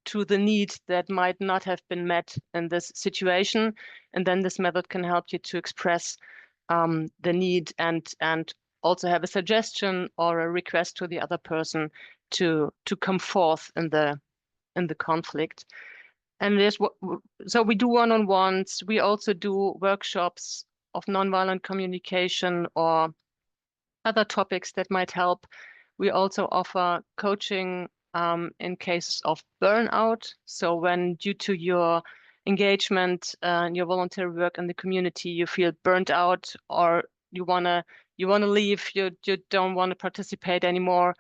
to the need that might not have been met in this situation, and then this method can help you to express the need and also have a suggestion or a request to the other person to come forth in the conflict. And so we do one-on-ones. We also do workshops of nonviolent communication or other topics that might help. We also offer coaching in cases of burnout. So when due to your engagement and your voluntary work in the community, you feel burnt out or you wanna leave, you don't want to participate anymore.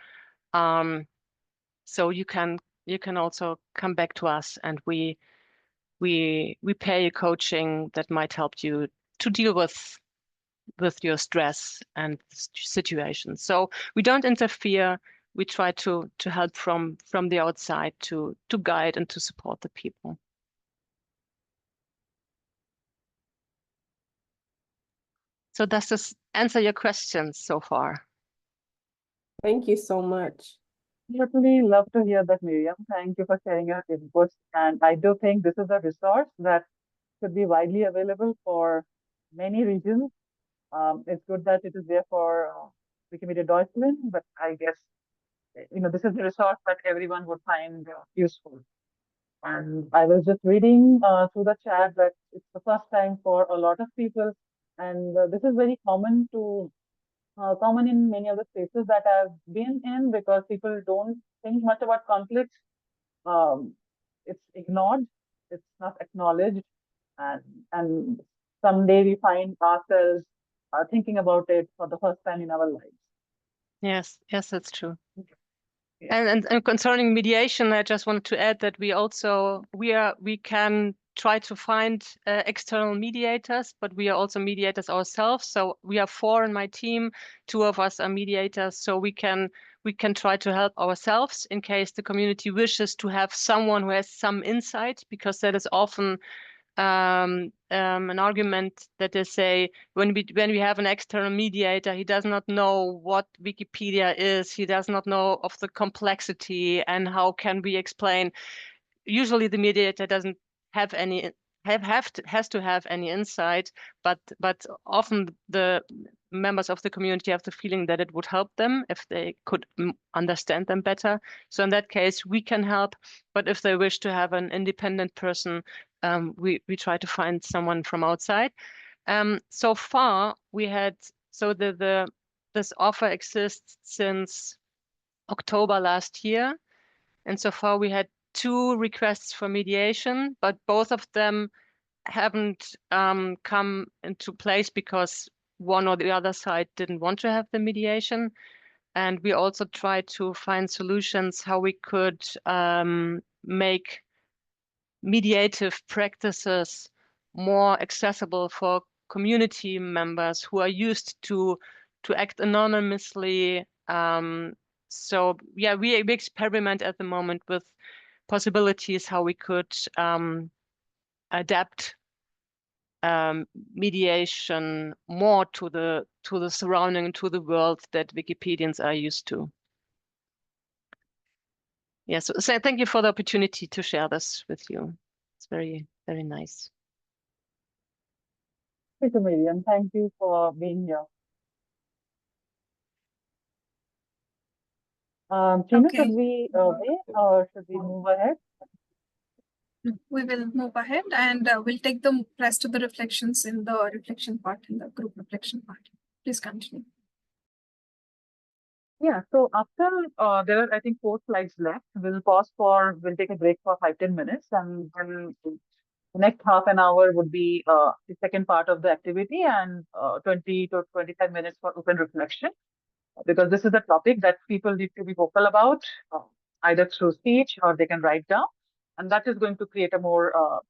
So you can also come back to us, and we pay you coaching that might help you to deal with your stress and situation. So we don't interfere. We try to help from the outside to guide and to support the people. So does this answer your questions so far? Thank you so much. Certainly love to hear that, Miriam. Thank you for sharing your inputs. And I do think this is a resource that should be widely available for many regions. It's good that it is there for Wikimedia Deutschland, but I guess this is a resource that everyone would find useful. And I was just reading through the chat that it's the first time for a lot of people, and this is very common in many of the spaces that I've been in, because people don't think much about conflict. It's ignored, it's not acknowledged, and someday we find ourselves thinking about it for the first time in our lives. Yes, that's true. And concerning mediation, I just wanted to add that we can try to find external mediators, but we are also mediators ourselves. So we are 4 in my team. 2 of us are mediators, so we can try to help ourselves in case the community wishes to have someone who has some insight, because that is often an argument that they say when we have an external mediator, he does not know what Wikipedia is, he does not know of the complexity, and how can we explain. Usually the mediator doesn't have any has to have any insight, but often the members of the community have the feeling that it would help them if they could understand them better. So in that case, we can help. But if they wish to have an independent person, we try to find someone from outside. So far, we had this offer exists since October last year, and so far we had 2 requests for mediation, but both of them haven't come into place because one or the other side didn't want to have the mediation. And we also tried to find solutions how we could make mediative practices more accessible for community members who are used to act anonymously. So yeah, we experiment at the moment with possibilities how we could adapt mediation more to the surrounding, to the world that Wikipedians are used to. Yes, so thank you for the opportunity to share this with you. It's very, very nice. Thank you, Miriam. Thank you for being here. Tina, Okay. should we wait or should we move ahead? We will move ahead and we'll take the rest of the reflections in the reflection part, in the group reflection part. Please continue. Yeah, so after there are, I think, 4 slides left. We'll take a break for 5-10 minutes, and then the next half an hour would be the second part of the activity, and 20 to 25 minutes for open reflection, because this is a topic that people need to be vocal about, either through speech or they can write down, and that is going to create a more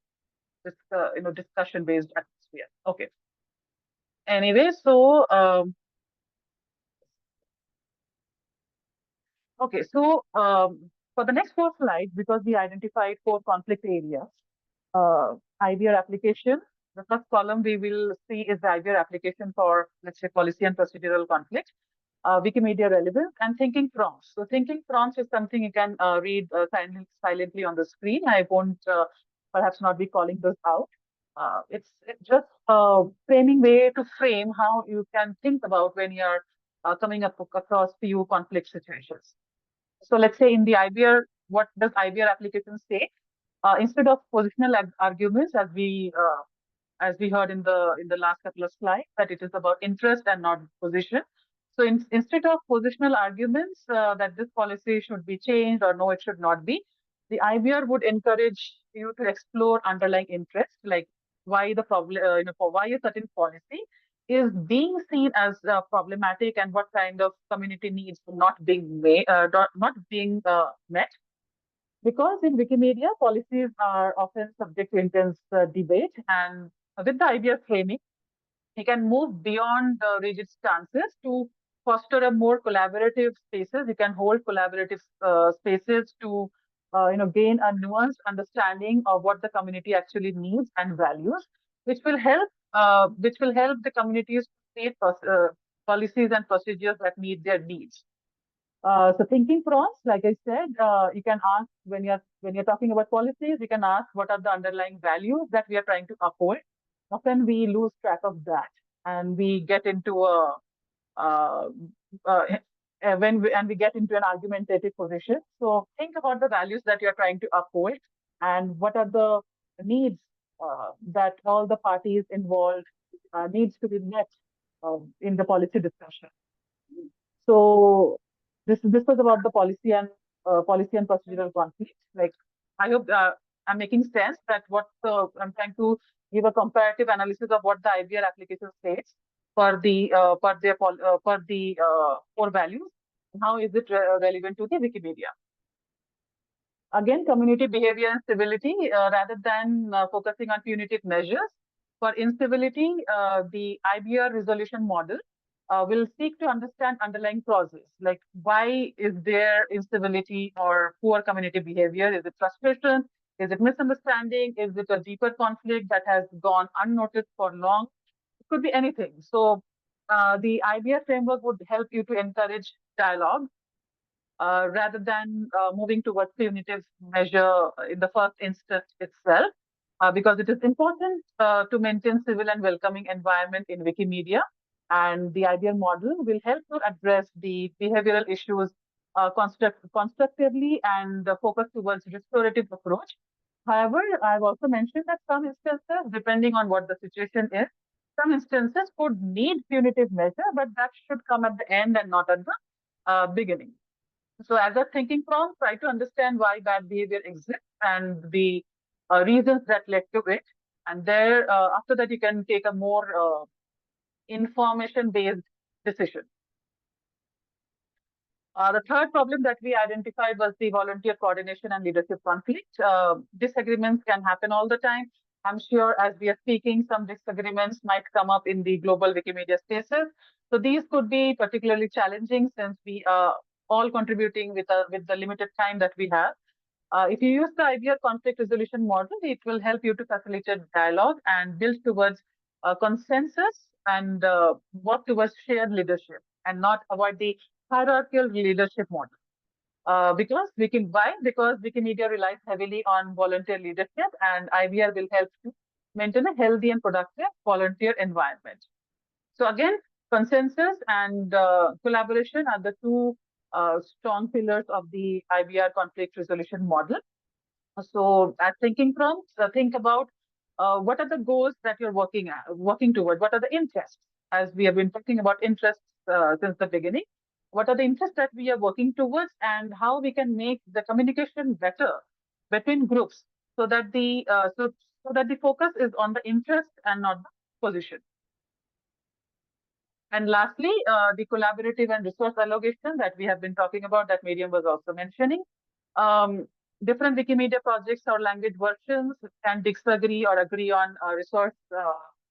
discussion-based atmosphere. Okay. Anyway, so okay, so for the next 4 slides, because we identified 4 conflict areas, IVR application. The first column we will see is the IVR application for, let's say, policy and procedural conflict, Wikimedia relevance, and thinking prompts. So thinking prompts is something you can read silently on the screen. I won't perhaps not be calling those out. It's just a framing way to frame how you can think about when you're coming up across few conflict situations. So let's say in the IVR, what does IVR application say? Instead of positional arguments, as we heard in the last couple of slides, that it is about interest and not position. So instead of positional arguments that this policy should be changed or no, it should not be, the IVR would encourage you to explore underlying interest, like why the problem, for why a certain policy is being seen as problematic and what kind of community needs not being met. Because in Wikimedia, policies are often subject to intense debate, and with the idea framing, you can move beyond the rigid stances to foster a more collaborative spaces. You can hold collaborative spaces to gain a nuanced understanding of what the community actually needs and values, which will help the communities create policies and procedures that meet their needs. So thinking prompts, like I said, you can ask when you're talking about policies, you can ask what are the underlying values that we are trying to uphold. Often we lose track of that, and we get into we get into an argumentative position. So think about the values that you're trying to uphold, and what are the needs that all the parties involved needs to be met in the policy discussion. So this was about the policy and procedural conflict. Like, I hope I'm making sense that I'm trying to give a comparative analysis of what the IVR application states for the core values, and how is it relevant to the Wikimedia. Again, community behavior and civility, rather than focusing on punitive measures. For incivility, the IVR resolution model will seek to understand underlying causes, like why is there incivility or poor community behavior? Is it frustration? Is it misunderstanding? Is it a deeper conflict that has gone unnoticed for long? It could be anything. So the IVR framework would help you to encourage dialogue rather than moving towards punitive measure in the first instance itself, because it is important to maintain civil and welcoming environment in Wikimedia. And the IVR model will help to address the behavioral issues constructively and focus towards restorative approach. However, I've also mentioned that some instances, depending on what the situation is, some instances could need punitive measure, but that should come at the end and not at the beginning. So as a thinking prompt, try to understand why bad behavior exists and the reasons that led to it. And there, after that, you can take a more information-based decision. The third problem that we identified was the volunteer coordination and leadership conflict. Disagreements can happen all the time. I'm sure as we are speaking, some disagreements might come up in the global Wikimedia spaces. So these could be particularly challenging since we are all contributing with the limited time that we have. If you use the IBR conflict resolution model, it will help you to facilitate dialogue and build towards consensus and work towards shared leadership and not avoid the hierarchical leadership model. Because Wikimedia relies heavily on volunteer leadership, and IBR will help to maintain a healthy and productive volunteer environment. So again, consensus and collaboration are the two strong pillars of the IBR conflict resolution model. So as thinking prompts, think about what are the goals that you're working toward? What are the interests? As we have been talking about interests since the beginning, what are the interests that we are working towards, and how we can make the communication better between groups, so that the focus is on the interest and not the position. And lastly, the collaborative and resource allocation that we have been talking about, that Miriam was also mentioning. Different Wikimedia projects or language versions can disagree or agree on resource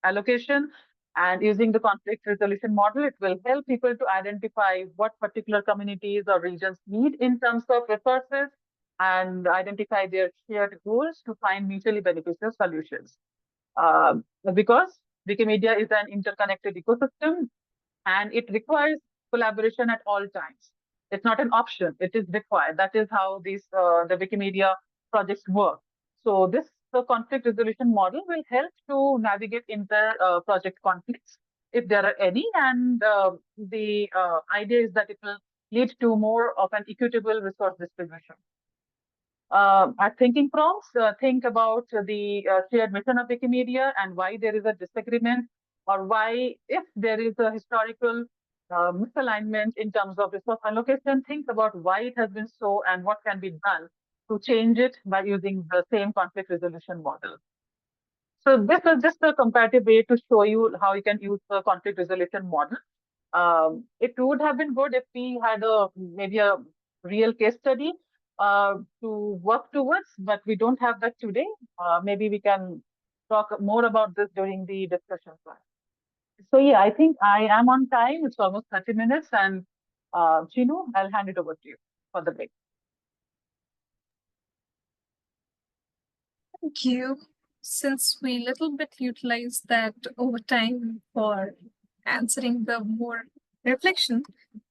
allocation. And using the conflict resolution model, it will help people to identify what particular communities or regions need in terms of resources and identify their shared goals to find mutually beneficial solutions. Because Wikimedia is an interconnected ecosystem, and it requires collaboration at all times. It's not an option, it is required. That is how these the Wikimedia projects work. So the conflict resolution model will help to navigate inter-project conflicts, if there are any, and the idea is that it will lead to more of an equitable resource distribution. At thinking prompts, think about the shared mission of Wikimedia and why there is a disagreement, or why, if there is a historical misalignment in terms of resource allocation, think about why it has been so and what can be done to change it by using the same conflict resolution model. So this is just a comparative way to show you how you can use the conflict resolution model. It would have been good if we had maybe a real case study to work towards, but we don't have that today. Maybe we can talk more about this during the discussion slide. So yeah, I think I am on time. It's almost 30 minutes, and Chinu, I'll hand it over to you for the break. Thank you. Since we little bit utilized that overtime for answering the more reflection,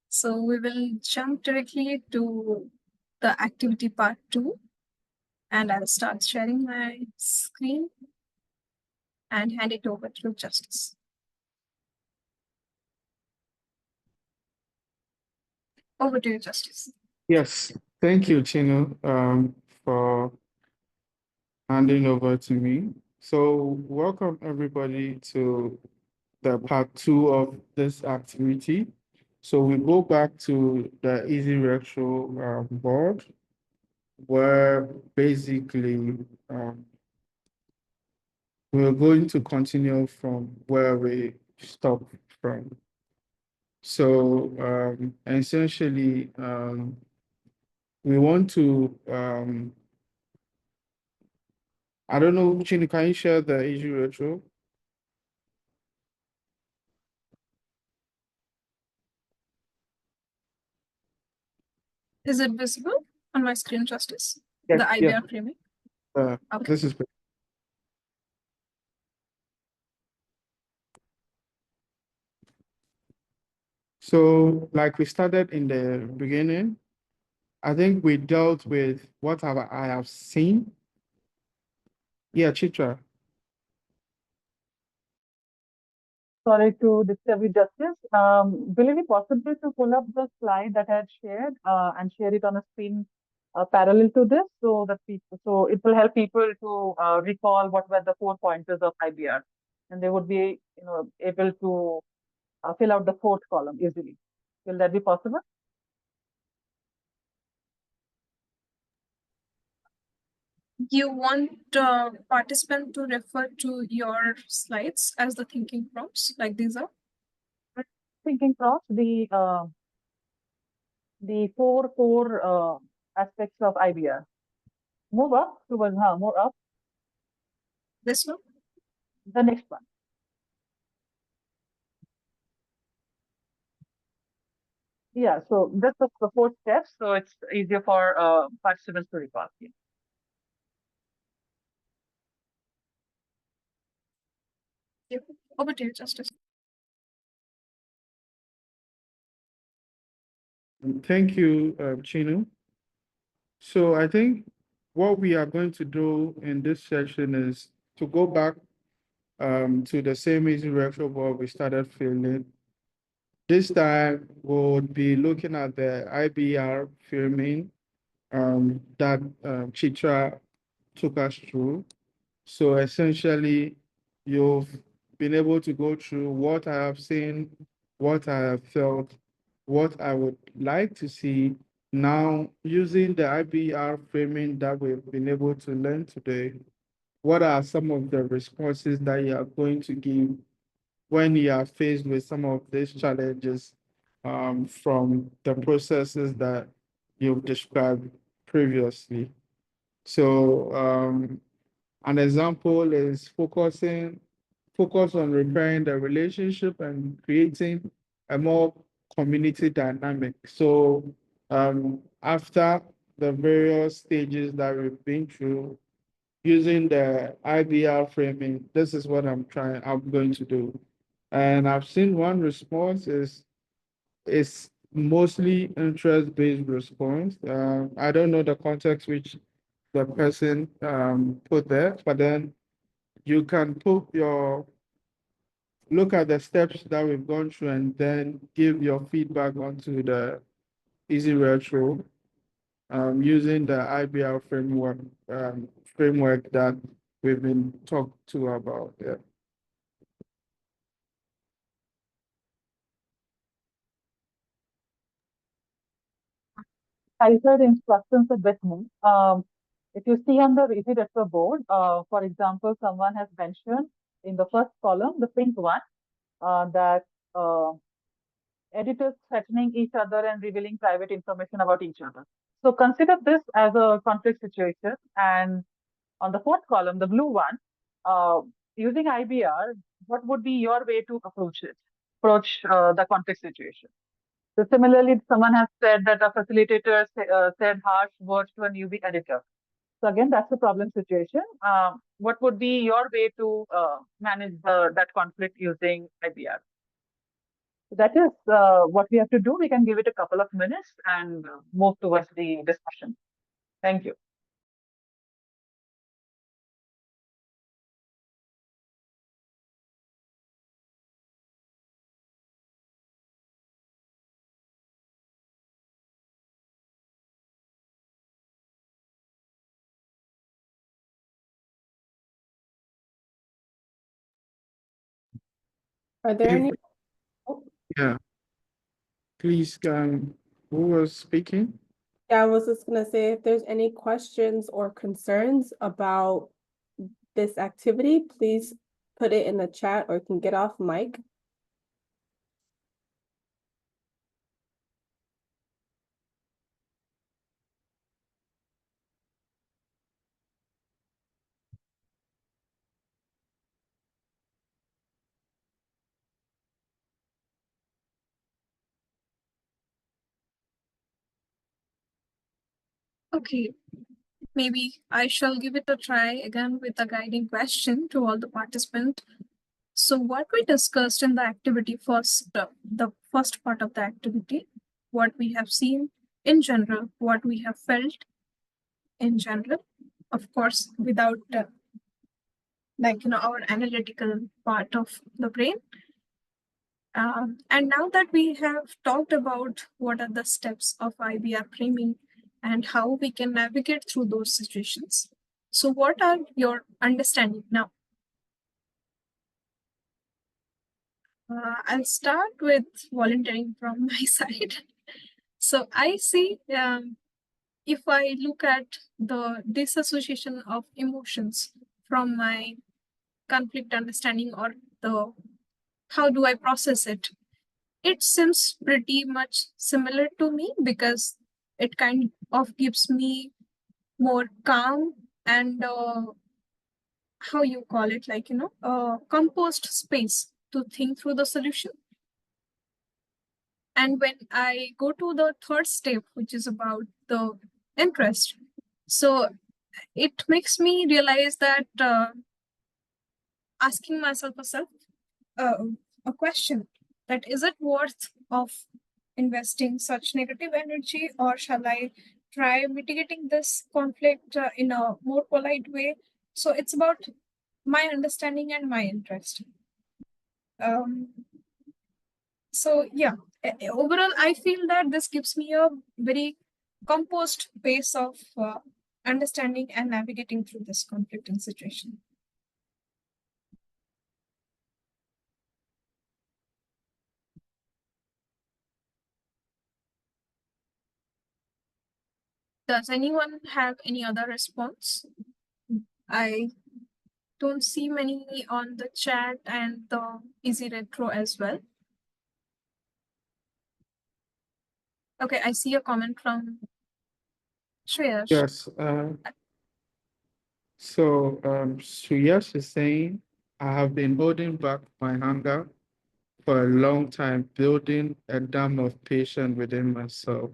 so we will jump directly to the activity part 2, and I'll start sharing my screen and hand it over to Justice. Over to you, Justice. Yes, thank you, Chino, for handing over to me. So welcome everybody to the part 2 of this activity. So we go back to the Easy Retro board, where basically we're going to continue from where we stopped from. So essentially, we want to, I don't know, Chini, can you share the Easy Retro? Is it visible on my screen, Justice? Yes, The IBR framing? Okay. This is so, like we started in the beginning, I think we dealt with what I have seen. Yeah, Chitra. Sorry to disturb you, Justice. Will it be possible to pull up the slide that I had shared and share it on a screen parallel to this, so that so it will help people to recall what were the 4 pointers of IBR, and they would be able to fill out the 4th column easily. Will that be possible? You want participant to refer to your slides as the thinking prompts, like these are? Thinking prompts, the 4 core aspects of IBR. Move up towards more up. This one? The next one. Yeah, so that's the fourth step. So it's easier for participants to recall. Yeah. Over to you, Justice. Thank you, Chinu. So I think what we are going to do in this session is to go back to the same easy workshop we started filming. This time we'll be looking at the IBR filming that Chitra took us through. So essentially, you've been able to go through what I have seen, what I have felt, what I would like to see now using the IBR framing that we've been able to learn today. What are some of the responses that you are going to give when you are faced with some of these challenges from the processes that you've described previously? So an example is focus on repairing the relationship and creating a more community dynamic. So after the various stages that we've been through, using the IBR framing, this is what I'm going to do. And I've seen one response is it's mostly interest-based response. I don't know the context which the person put there, but then you can look at the steps that we've gone through and then give your feedback onto the Easy Retro using the IBR framework that we've been talked to about. Yeah. I heard instructions a bit more. If you see on the Easy Retro board, for example, someone has mentioned in the first column, the pink one, that editors threatening each other and revealing private information about each other. So consider this as a conflict situation. And on the fourth column, the blue one, using IBR, what would be your way to approach the conflict situation? So similarly, someone has said that a facilitator said harsh words to a newbie editor. So again, that's a problem situation. What would be your way to manage that conflict using IBR? So that is what we have to do. We can give it a couple of minutes and move towards the discussion. Thank you. Are there any? Yeah. Please, who was speaking? Yeah, I was just gonna say if there's any questions or concerns about this activity, please put it in the chat or you can get off mic. Okay, maybe I shall give it a try again with a guiding question to all the participants. So what we discussed in the activity first, the first part of the activity, what we have seen in general, what we have felt in general, of course, without our analytical part of the brain. And now that we have talked about what are the steps of IBR framing and how we can navigate through those situations. So what are your understanding now? I'll start with volunteering from my side. So I see if I look at the disassociation of emotions from my conflict understanding or the how do I process it, it seems pretty much similar to me because it kind of gives me more calm and how you call it, composed space to think through the solution. And when I go to the third step, which is about the interest, so it makes me realize that asking myself a question, that is it worth of investing such negative energy, or shall I try mitigating this conflict in a more polite way? So it's about my understanding and my interest. So yeah, overall, I feel that this gives me a very composed pace of understanding and navigating through this conflicting situation. Does anyone have any other response? I don't see many on the chat and the easy retro as well. Okay, I see a comment from Shreyash. Yes. Suyash is saying, I have been holding back my hunger for a long time, building a dam of patience within myself.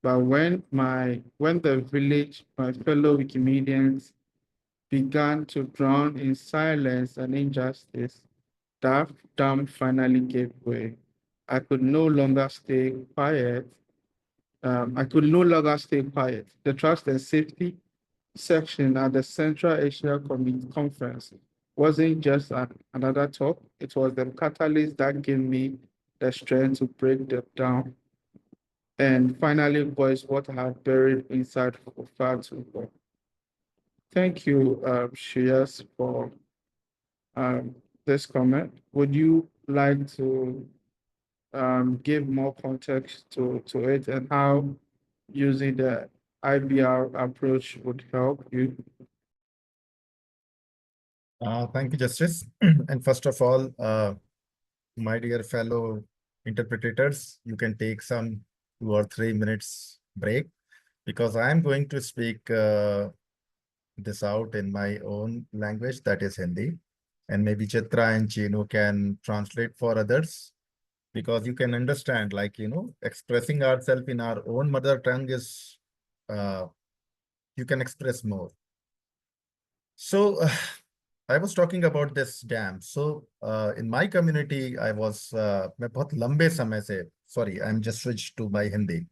But when the village, my fellow Wikimedians, began to drown in silence and injustice, that dam finally gave way. I could no longer stay quiet. The trust and safety section at the Central Asia Conference wasn't just another talk, it was the catalyst that gave me the strength to break them down and finally voice what I had buried inside for far too long. Thank you, Shreyas, for this comment. Would you like to give more context to it and how using the IBR approach would help you? Thank you, Justice. And first of all, my dear fellow interpreters, you can take some 2 or 3 minutes break because I'm going to speak this out in my own language, that is Hindi. And maybe Chitra and Chinu can translate for others because you can understand, like, expressing ourselves in our own mother tongue is, you can express more. So I was talking about this dam. So in my community, I was, मैं बहुत लंबे समय से, sorry, I'm just switched to my Hindi.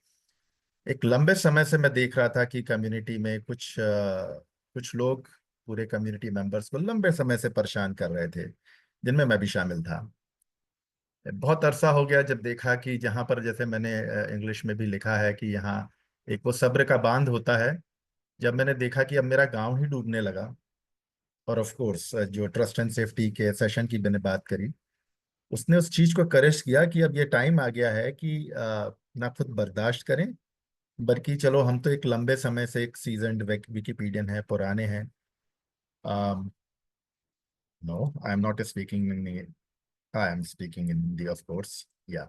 एक लंबे समय से मैं देख रहा था कि कम्युनिटी में कुछ लोग पूरे कम्युनिटी मेंबर्स को लंबे समय से परेशान कर रहे थे, जिनमें मैं भी शामिल था। बहुत अरसा हो गया जब देखा कि जहाँ पर, जैसे मैंने इंग्लिश में भी लिखा है कि यहाँ एक वो सब्र का बांध होता है, जब मैंने देखा कि अब मेरा गांव ही डूबने लगा, और ऑफ कोर्स जो ट्रस्ट एंड सेफ्टी के सेशन की मैंने बात करी, उसने उस चीज को करेक्ट किया कि अब ये टाइम आ गया है कि ना खुद बर्दाश्त करें, बल्कि चलो हम तो एक लंबे समय से एक सीजन्ड विकिपीडियन है, पुराने हैं। No, I am not speaking in, I am speaking in Hindi of course, yeah.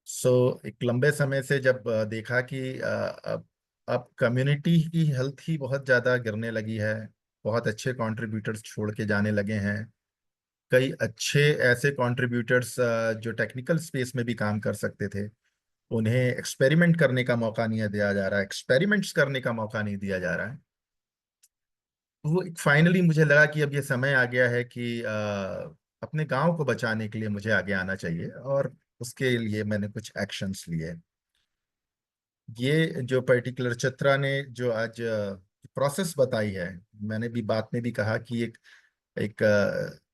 So एक लंबे समय से जब देखा कि अब कम्युनिटी की हेल्थ ही बहुत ज़्यादा गिरने लगी है, बहुत अच्छे कंट्रीब्यूटर्स छोड़ के जाने लगे हैं, कई अच्छे ऐसे कंट्रीब्यूटर्स जो टेक्निकल स्पेस में भी काम कर सकते थे, उन्हें एक्सपेरिमेंट करने का मौका नहीं दिया जा रहा है, एक्सपेरिमेंट्स करने का मौका नहीं दिया जा रहा है। वो फाइनली मुझे लगा कि अब ये समय आ गया है कि अपने गांव को बचाने के लिए मुझे आगे आना चाहिए, और उसके लिए मैंने कुछ एक्शंस लिए। ये जो पर्टिकुलर चित्रा ने जो आज प्रोसेस बताई है, मैंने भी बात में भी कहा कि एक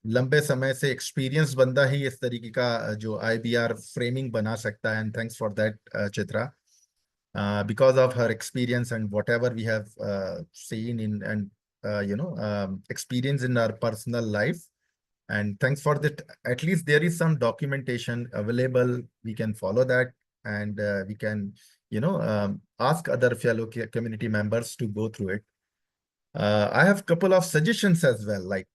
लंबे समय से एक्सपीरियंस बंदा ही इस तरीके का जो IBR फ्रेमिंग बना सकता है, and thanks for that Chitra, because of her experience and whatever we have seen in and experience in our personal life, and thanks for that. At least there is some documentation available, we can follow that, and we can ask other fellow community members to go through it. I have a couple of suggestions as well, like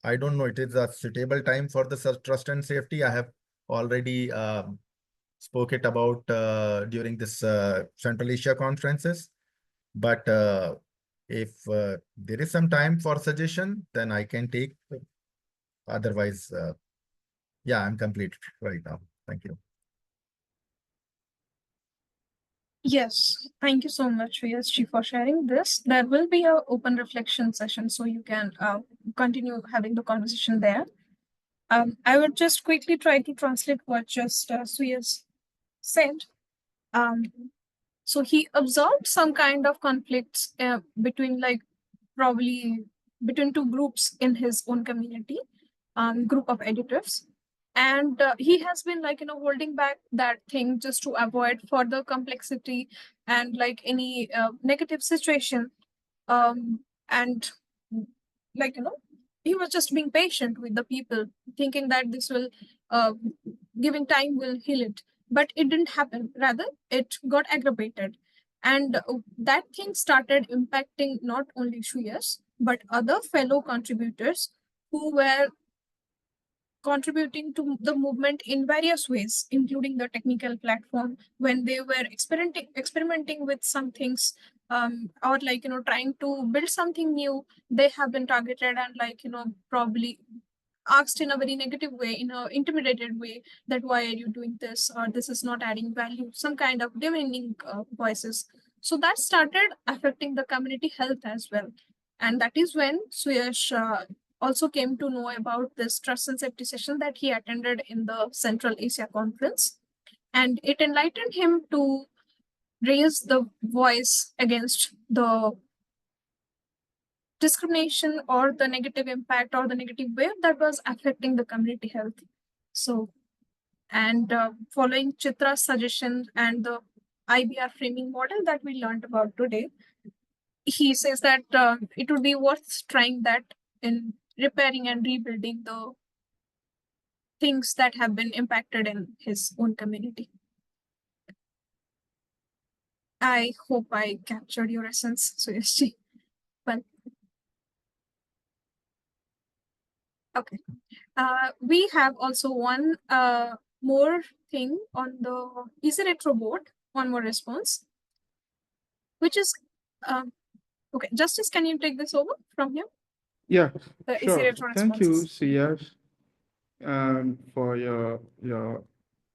I don't know, it is a suitable time for the trust and safety. I have already spoke it about during this Central Asia conferences, but if there is some time for suggestion, then I can take. Otherwise, yeah, I'm complete right now. Thank you. Yes, thank you so much, VSG, for sharing this. There will be an open reflection session, so you can continue having the conversation there. I would just quickly try to translate what just Suyas said. So he observed some kind of conflicts between, like, probably between two groups in his own community, group of editors. And he has been, like, holding back that thing just to avoid further complexity and like any negative situation. And like, he was just being patient with the people, thinking that this will, uh, giving time will heal it. But it didn't happen. Rather, it got aggravated. And that thing started impacting not only Shreyas, but other fellow contributors who were contributing to the movement in various ways, including the technical platform when they were experimenting with some things, or like, trying to build something new. They have been targeted and, like, probably asked in a very negative way, in a intimidated way, that why are you doing this, or this is not adding value, some kind of demeaning voices. So that started affecting the community health as well. And that is when Suyash also came to know about this trust and safety session that he attended in the Central Asia Conference. And it enlightened him to raise the voice against the discrimination or the negative impact or the negative wave that was affecting the community health. So, and following Chitra's suggestion and the IBR framing model that we learned about today, he says that it would be worth trying that in repairing and rebuilding the things that have been impacted in his own community. I hope I captured your essence, Suyashji. Well, okay. We have also one more thing on the Easy Retro board, one more response, which is, okay, Justice, can you take this over from here? Yeah, The Easy sure. Retro Thank you, responses. Siyash, for your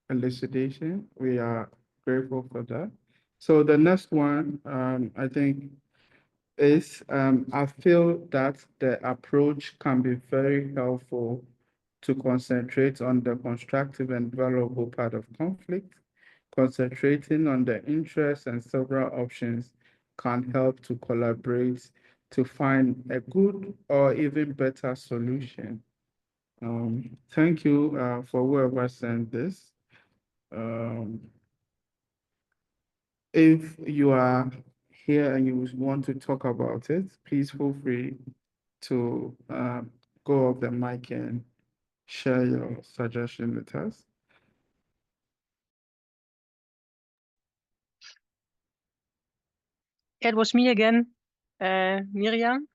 elucidation. We are grateful for that. So the next one, I think, is I feel that the approach can be very helpful to concentrate on the constructive and valuable part of conflict. Concentrating on the interests and several options can help to collaborate to find a good or even better solution. Thank you for whoever sent this. Um, if you are here and you want to talk about it, please feel free to go off the mic and share your suggestion with us. It was me again, Miriam.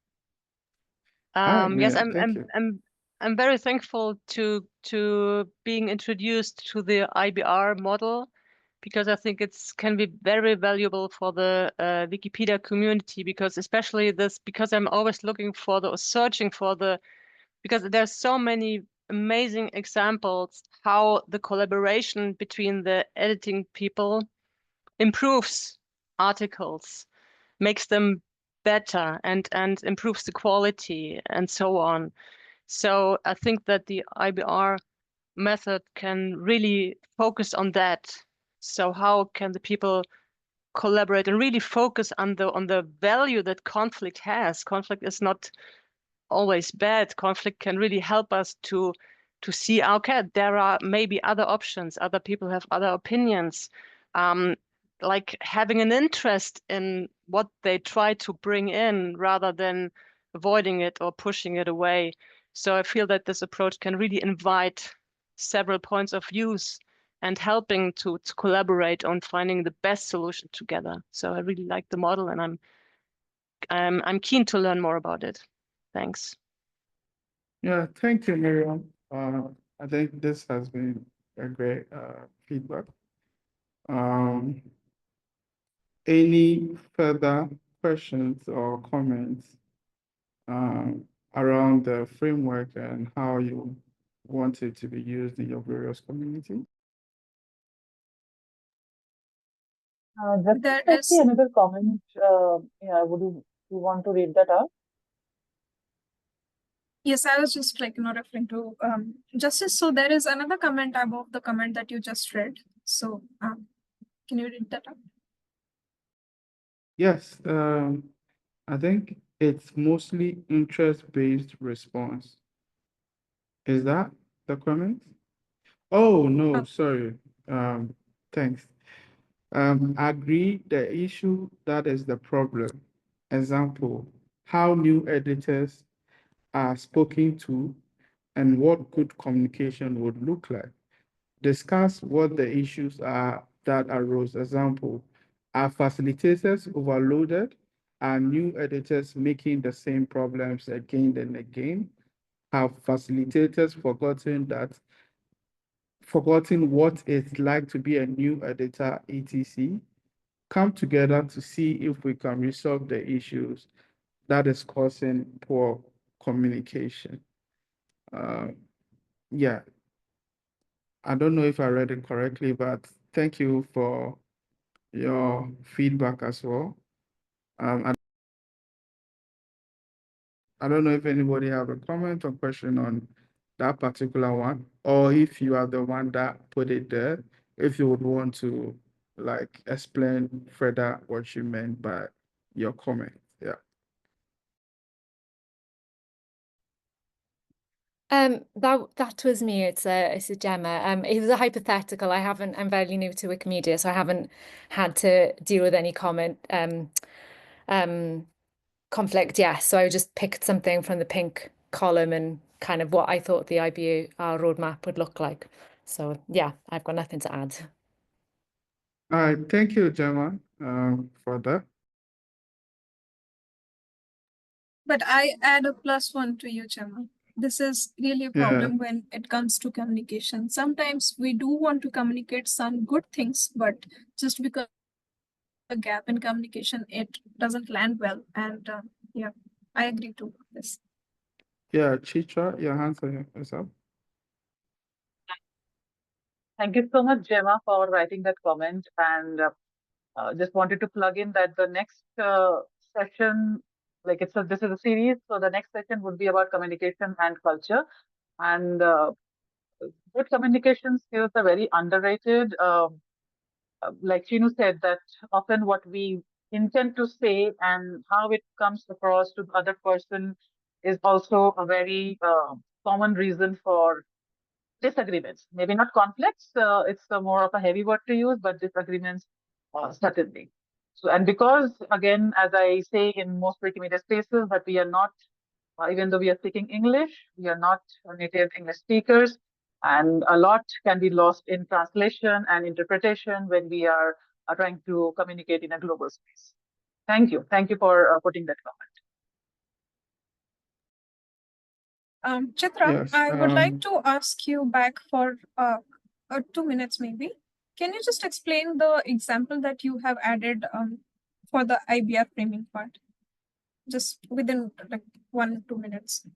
Yes, Miriam, thank you. I'm very thankful to being introduced to the IBR model, because I think it's can be very valuable for the Wikipedia community, because especially this, because I'm always looking for the, searching for the, because there's so many amazing examples how the collaboration between the editing people improves articles, makes them better, and improves the quality and so on. So I think that the IBR method can really focus on that. So how can the people collaborate and really focus on the value that conflict has? Conflict is not always bad. Conflict can really help us to see, okay, there are maybe other options. Other people have other opinions. Like having an interest in what they try to bring in rather than avoiding it or pushing it away. So I feel that this approach can really invite several points of views and helping to collaborate on finding the best solution together. So I really like the model, and I'm keen to learn more about it. Thanks. Yeah, thank you, Miriam. I think this has been a great feedback. Any further questions or comments around the framework and how you want it to be used in your various communities? Just There I see is, another comment. Yeah, would you want to read that out? yes, I was just like referring to justice. So there is another comment above the comment that you just read. So can you read that out? Yes, I think it's mostly interest-based response. Is that the comment? Oh, no, sorry. Thanks. Agree the issue that is the problem. Example, how new editors are spoken to and what good communication would look like. Discuss what the issues are that arose. Example, are facilitators overloaded? Are new editors making the same problems again and again? Have facilitators forgotten what it's like to be a new editor, etc.? Come together to see if we can resolve the issues that is causing poor communication. Yeah, I don't know if I read it correctly, but thank you for your feedback as well. I don't know if anybody have a comment or question on that particular one, or if you are the one that put it there, if you would want to like explain further what you meant by your comment. Yeah. That was me. It's a Gemma. It was a hypothetical. I'm very new to Wikimedia, so I haven't had to deal with any conflict. Yeah, so I just picked something from the pink column and kind of what I thought the IBA roadmap would look like. So yeah, I've got nothing to add. All right, thank you, Gemma, for that. But I add a +1 to you, Gemma. This is really a problem when it comes to communication. Sometimes we do want to communicate some good things, but just because a gap in communication, it doesn't land well. And yeah, I agree to this. Yeah, Chitra, your hands is up. Thank you so much, Gemma, for writing that comment. And just wanted to plug in that the next session, this is a series, so the next session would be about communication and culture. And good communication skills are very underrated. Like Chinu said, that often what we intend to say and how it comes across to the other person is also a very common reason for disagreements. Maybe not conflicts, it's more of a heavy word to use, but disagreements certainly. So, and because again, as I say in most Wikimedia spaces, that we are not, even though we are speaking English, we are not native English speakers, and a lot can be lost in translation and interpretation when we are trying to communicate in a global space. Thank you. Thank you for putting that comment. Chitra, Yes, I would like to ask you back for 2 minutes maybe. Can you just explain the example that you have added for the IBR framing part? Just within like 1-2 minutes.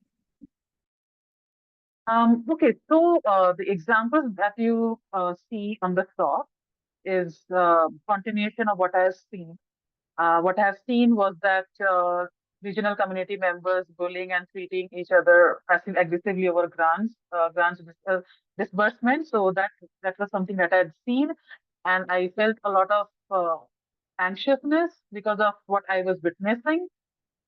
Okay, so the examples that you see on the top is continuation of what I have seen. What I have seen was that regional community members bullying and treating each other passive aggressively over grants disbursement. So that was something that I had seen, and I felt a lot of anxiousness because of what I was witnessing.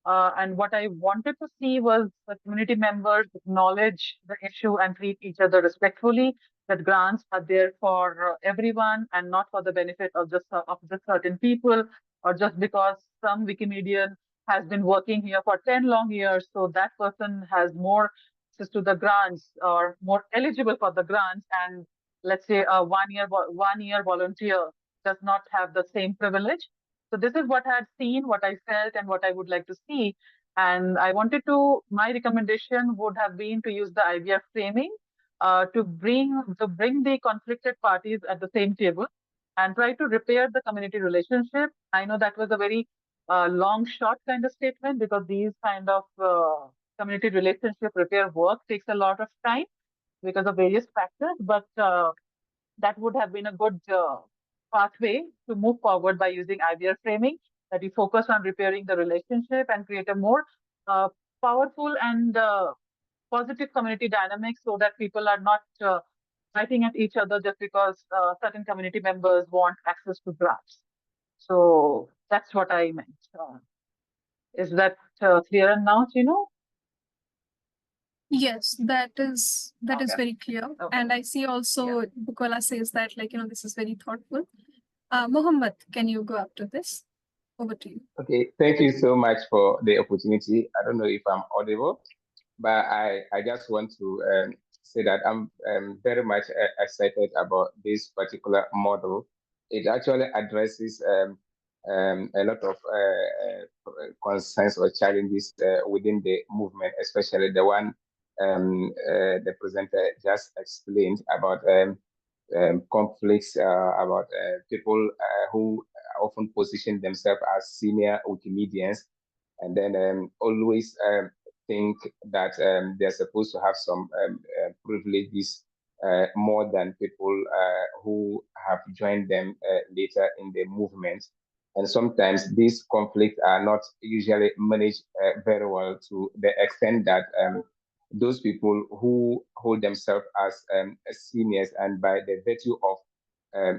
And what I wanted to see was the community members acknowledge the issue and treat each other respectfully. That grants are there for everyone and not for the benefit of just certain people, or just because some Wikimedian has been working here for 10 long years, so that person has more access to the grants or more eligible for the grants, and let's say a 1 year volunteer does not have the same privilege. So this is what I had seen, what I felt, and what I would like to see. And I wanted to, my recommendation would have been to use the IVF framing to bring the conflicted parties at the same table and try to repair the community relationship. I know that was a very long shot kind of statement, because these kind of community relationship repair work takes a lot of time because of various factors, but that would have been a good pathway to move forward by using IVR framing, that you focus on repairing the relationship and create a more powerful and positive community dynamics so that people are not fighting at each other just because certain community members want access to grants. So that's what I meant. Is that clearer now, Chino? Yes, that is Okay. very clear. Okay. And I see also Bukola says that this is very thoughtful. Mohammed, can you go up to this? Over to you. Okay, thank you so much for the opportunity. I don't know if I'm audible, but I just want to say that I'm very much excited about this particular model. It actually addresses a lot of concerns or challenges within the movement, especially the one the presenter just explained about conflicts, about people who often position themselves as senior Wikimedians, and then always think that they're supposed to have some privileges more than people who have joined them later in the movement. And sometimes these conflicts are not usually managed very well, to the extent that those people who hold themselves as seniors, and by the virtue of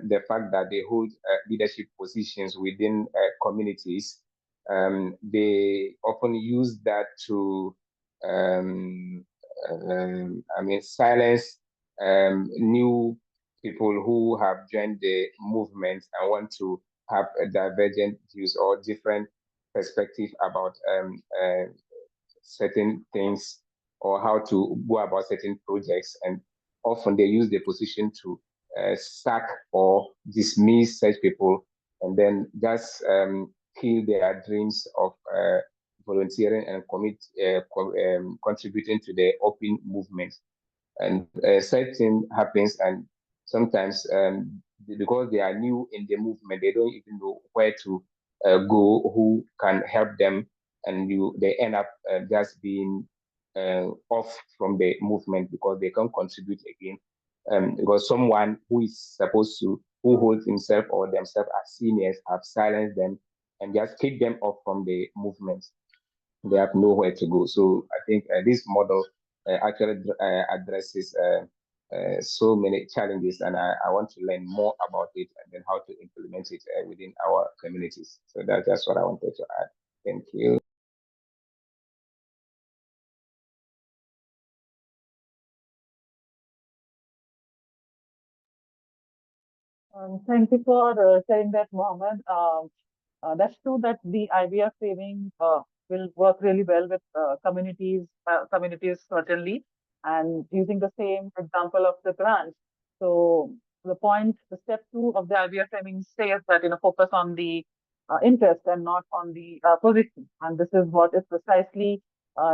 the fact that they hold leadership positions within communities, they often use that to, silence new people who have joined the movement and want to have a divergent views or different perspective about certain things, or how to go about certain projects. And often they use the position to sack or dismiss such people, and then just kill their dreams of volunteering and contributing to the open movement. And such thing happens, and sometimes because they are new in the movement, they don't even know where to go, who can help them, and they end up just being off from the movement because they can't contribute again. Because someone who is supposed to, who holds himself or themselves as seniors, have silenced them and just kick them off from the movement. They have nowhere to go. So I think this model actually addresses so many challenges, and I want to learn more about it and then how to implement it within our communities. So that's what I wanted to add. Thank you. Thank you for sharing that, Mohammed. That's true that the IVR framing will work really well with communities certainly, and using the same example of the grants. So the step 2 of the IVR framing says that focus on the interest and not on the position, and this is what is precisely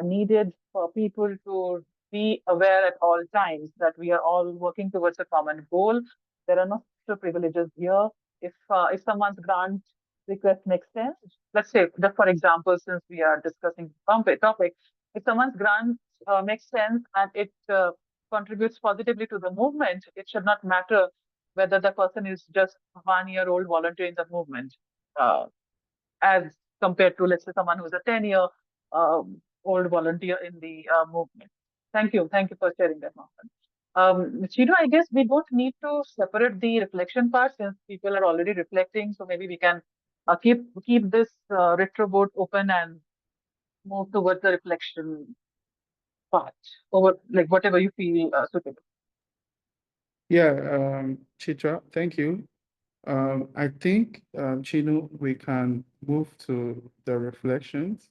needed for people to be aware at all times that we are all working towards a common goal. There are no privileges here. If someone's grant request makes sense, let's say, just for example, since we are discussing the topic, if someone's grant makes sense and it contributes positively to the movement, it should not matter whether the person is just a 1-year-old volunteer in the movement, as compared to, let's say, someone who's a 10-year old volunteer in the movement. Thank you for sharing that, Mohammed. Chido, I guess we don't need to separate the reflection part since people are already reflecting. So maybe we can keep this retro board open and move towards the reflection part, over like whatever you feel suitable. Yeah, Chitra, thank you. I think, Chino, we can move to the reflections.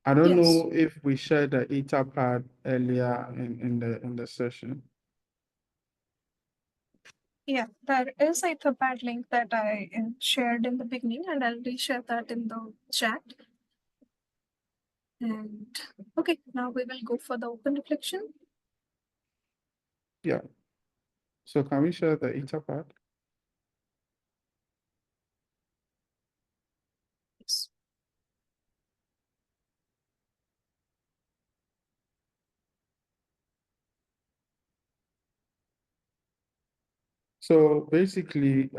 I don't Yes. know if we shared the Etherpad earlier in the session. Yeah, there is a Etherpad link that I shared in the beginning, and I'll reshare that in the chat. And okay, now we will go for the open reflection. Yeah. So can we share the Etherpad? Yes. So basically,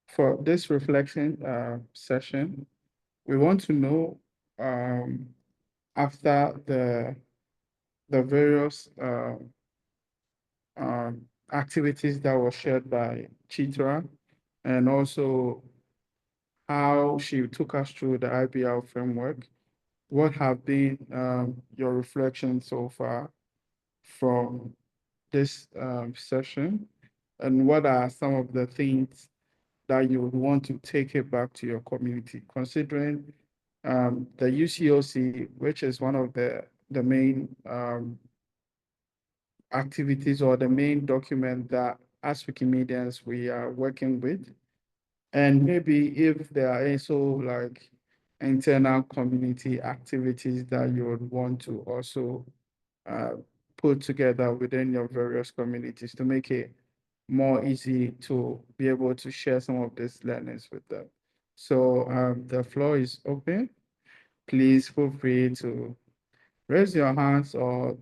for this reflection session, we want to know after the various activities that were shared by Chitra, and also how she took us through the IBL framework. What have been your reflections so far from this session? And what are some of the things that you would want to take it back to your community, considering the UCOC, which is one of the main activities or the main document that as Wikimedians we are working with. And maybe if there are also like internal community activities that you would want to also put together within your various communities to make it more easy to be able to share some of these learnings with them. So the floor is open. Please feel free to raise your hands or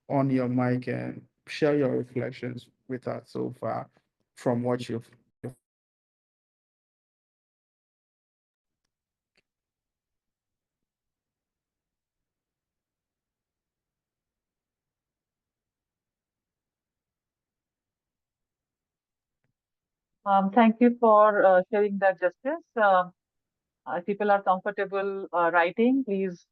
on your mic and share your reflections with us so far from what you've. Thank you for sharing that, Justice. If people are comfortable writing, please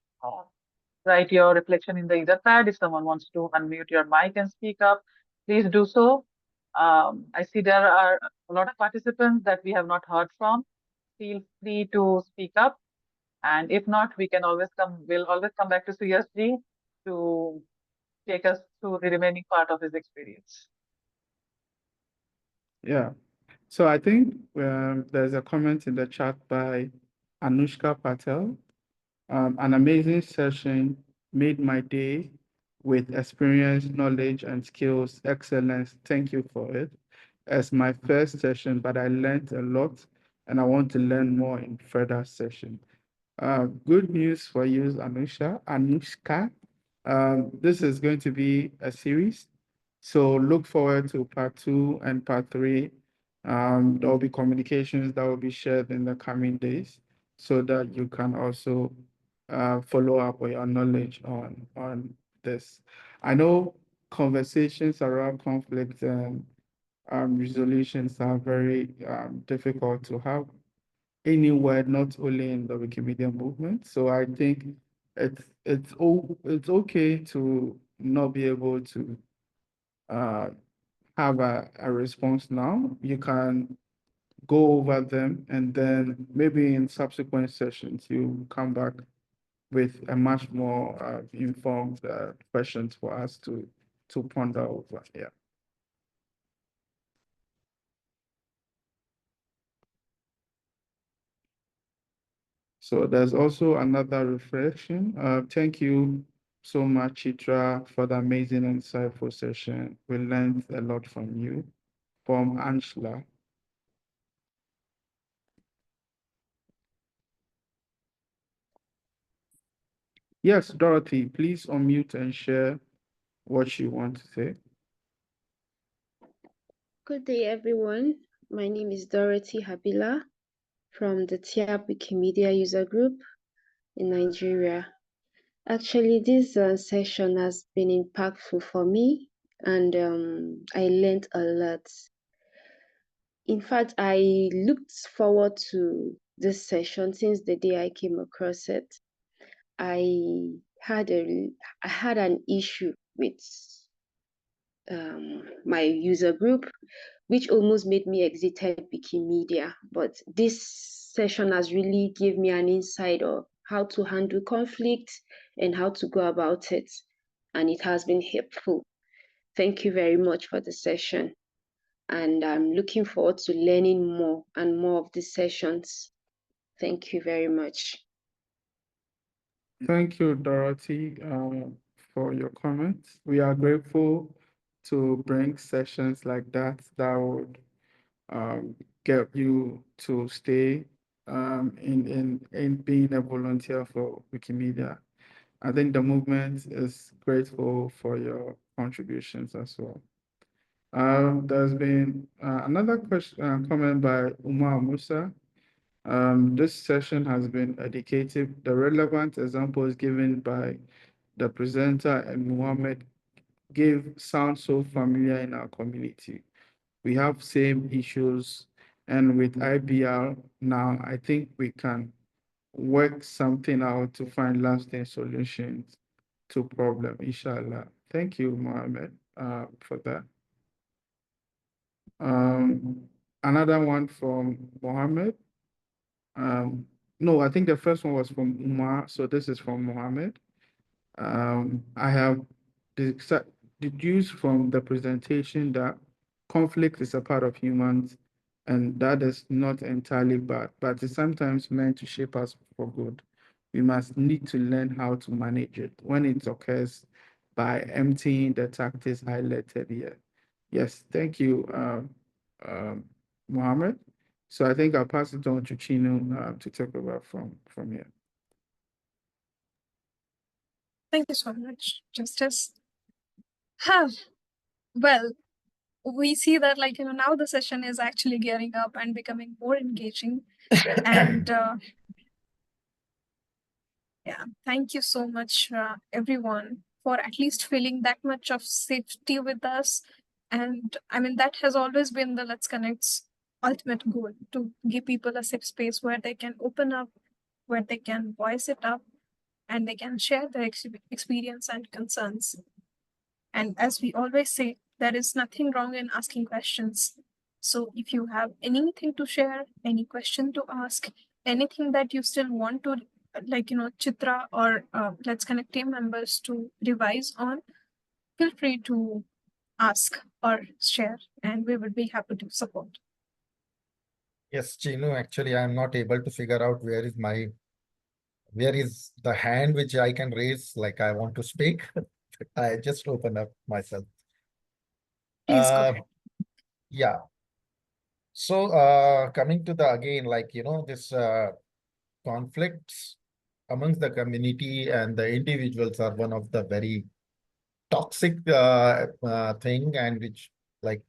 write your reflection in the Etherpad. If someone wants to unmute your mic and speak up, please do so. I see there are a lot of participants that we have not heard from. Feel free to speak up. And if not, we'll always come back to CSG to take us through the remaining part of his experience. Yeah. So I think there's a comment in the chat by Anushka Patel. An amazing session made my day with experience, knowledge, and skills. Excellence. Thank you for it. As my first session, but I learned a lot and I want to learn more in further session. Good news for you, Anushka. This is going to be a series. So look forward to part 2 and part 3. There will be communications that will be shared in the coming days so that you can also follow up with your knowledge on this. I know conversations around conflict and resolutions are very difficult to have anywhere, not only in the Wikimedia movement. So I think it's okay to not be able to have a response now. You can go over them and then maybe in subsequent sessions you come back with a much more informed questions for us to ponder over. Yeah. So there's also another reflection. Thank you so much, Chitra, for the amazing and insightful session. We learned a lot from you. From Angela. Yes, Dorothy, please unmute and share what you want to say. Good day, everyone. My name is Dorothy Habila from the TIAB Wikimedia user group in Nigeria. Actually, this session has been impactful for me and I learned a lot. In fact, I looked forward to this session since the day I came across it. I had an issue with my user group, which almost made me exited Wikimedia. But this session has really given me an insight of how to handle conflict and how to go about it. And it has been helpful. Thank you very much for the session. And I'm looking forward to learning more and more of these sessions. Thank you very much. Thank you, Dorothy, for your comments. We are grateful to bring sessions like that that would get you to stay in being a volunteer for Wikimedia. I think the movement is grateful for your contributions as well. There's been another question, comment by Umar Musa. This session has been educative. The relevant examples given by the presenter and Muhammad sound so familiar in our community. We have same issues, and with IBR now, I think we can work something out to find lasting solutions to problem, inshallah. Thank you, Mohammed, for that. Another one from Mohammed. No, I think the first one was from Umar, so this is from Mohammed. I have deduced from the presentation that conflict is a part of humans, and that is not entirely bad, but it's sometimes meant to shape us for good. We must need to learn how to manage it when it occurs by emptying the tactics highlighted here. Yes, thank you, Mohammed. So I think I'll pass it on to Chino to talk about from here. Thank you so much, Justice. Well, we see that now the session is actually gearing up and becoming more engaging. And yeah, thank you so much, everyone, for at least feeling that much of safety with us. And I mean, that has always been the Let's Connect's ultimate goal, to give people a safe space where they can open up, where they can voice it up, and they can share their experience and concerns. And as we always say, there is nothing wrong in asking questions. So if you have anything to share, any question to ask, anything that you still want to, Chitra or Let's Connect team members to revise on, feel free to ask or share, and we would be happy to support. Yes, Chinu, actually, I'm not able to figure out where is the hand which I can raise, like I want to speak. I just open up myself. Please go ahead. Yeah. So coming to again, this conflicts amongst the community and the individuals are one of the very toxic thing, and which like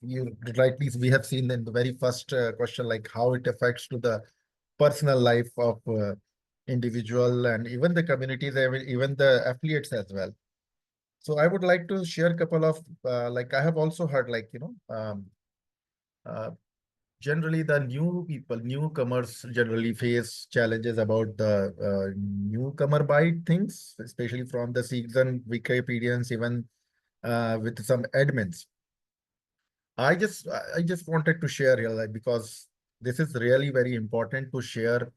you rightly we have seen in the very first question, like how it affects to the personal life of individual and even the communities, even the affiliates as well. So I would like to share a couple of I have also heard generally the newcomers generally face challenges about the newcomer bite things, especially from the seasoned Wikipedians, even with some admins. I just wanted to share here, because this is really very important to share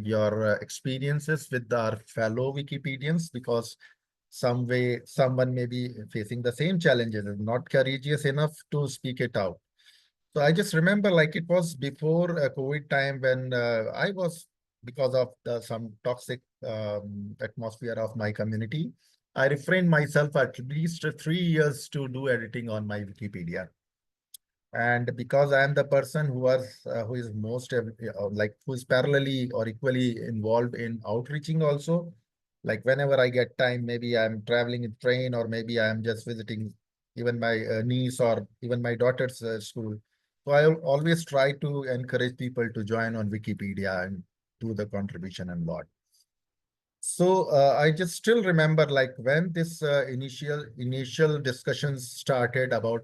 your experiences with our fellow Wikipedians, because someone may be facing the same challenges and not courageous enough to speak it out. So I just remember, it was before COVID time when I was, because of some toxic atmosphere of my community, I refrained myself at least 3 years to do editing on my Wikipedia. And because I am the person who is most who is parallelly or equally involved in outreaching also, like whenever I get time, maybe I'm traveling in train, or maybe I'm just visiting even my niece or even my daughter's school. So I always try to encourage people to join on Wikipedia and do the contribution and lot. So I just still remember, when this initial discussions started about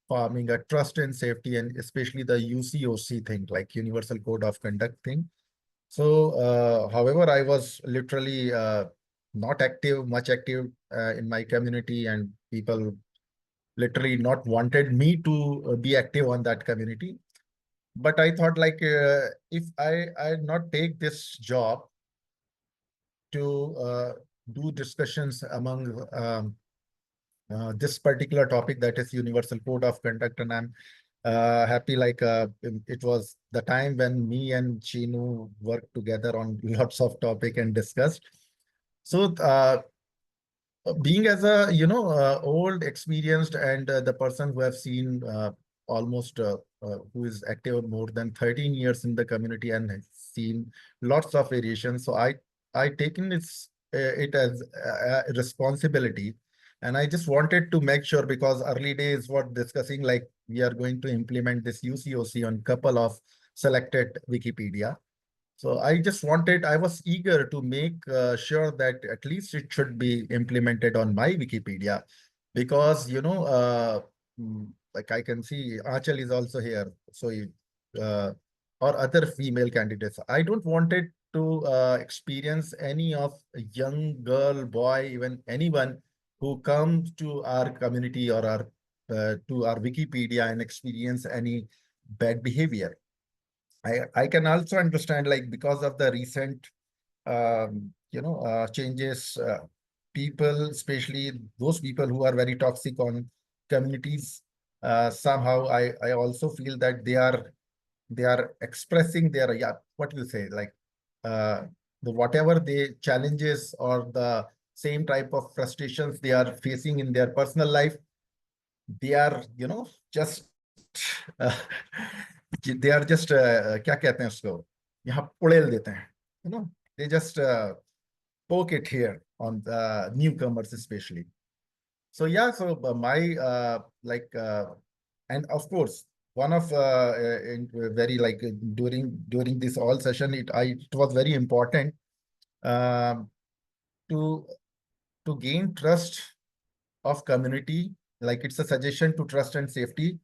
farming a trust and safety, and especially the UCOC thing, like Universal Code of Conduct thing. So, however, I was literally not much active in my community, and people literally not wanted me to be active on that community. But I thought, if I not take this job to do discussions among this particular topic, that is Universal Code of Conduct, and I'm happy it was the time when me and Chinu worked together on lots of topic and discussed. So being as a old experienced and the person who have seen almost who is active more than 13 years in the community and has seen lots of variations, so I I taken it as a responsibility, and I just wanted to make sure, because early days what discussing, like we are going to implement this UCOC on couple of selected Wikipedia. So I was eager to make sure that at least it should be implemented on my Wikipedia, because, like I can see Achal is also here. So, or other female candidates. I don't want it to experience any of a young girl, boy, even anyone who comes to our community or to our Wikipedia and experience any bad behavior. I can also understand, like, because of the recent changes, people, especially those people who are very toxic on communities, somehow I also feel that they are expressing their, yeah, what you say, like the whatever the challenges or the same type of frustrations they are facing in their personal life, they are, just they are just क्या कहते हैं उसको, यहाँ पुड़ेल देते हैं, they just poke it here on the newcomers especially. So yeah, so my and of course one of very like during this all session, it was very important um, to gain trust of community. Like, it's a suggestion to trust and safety,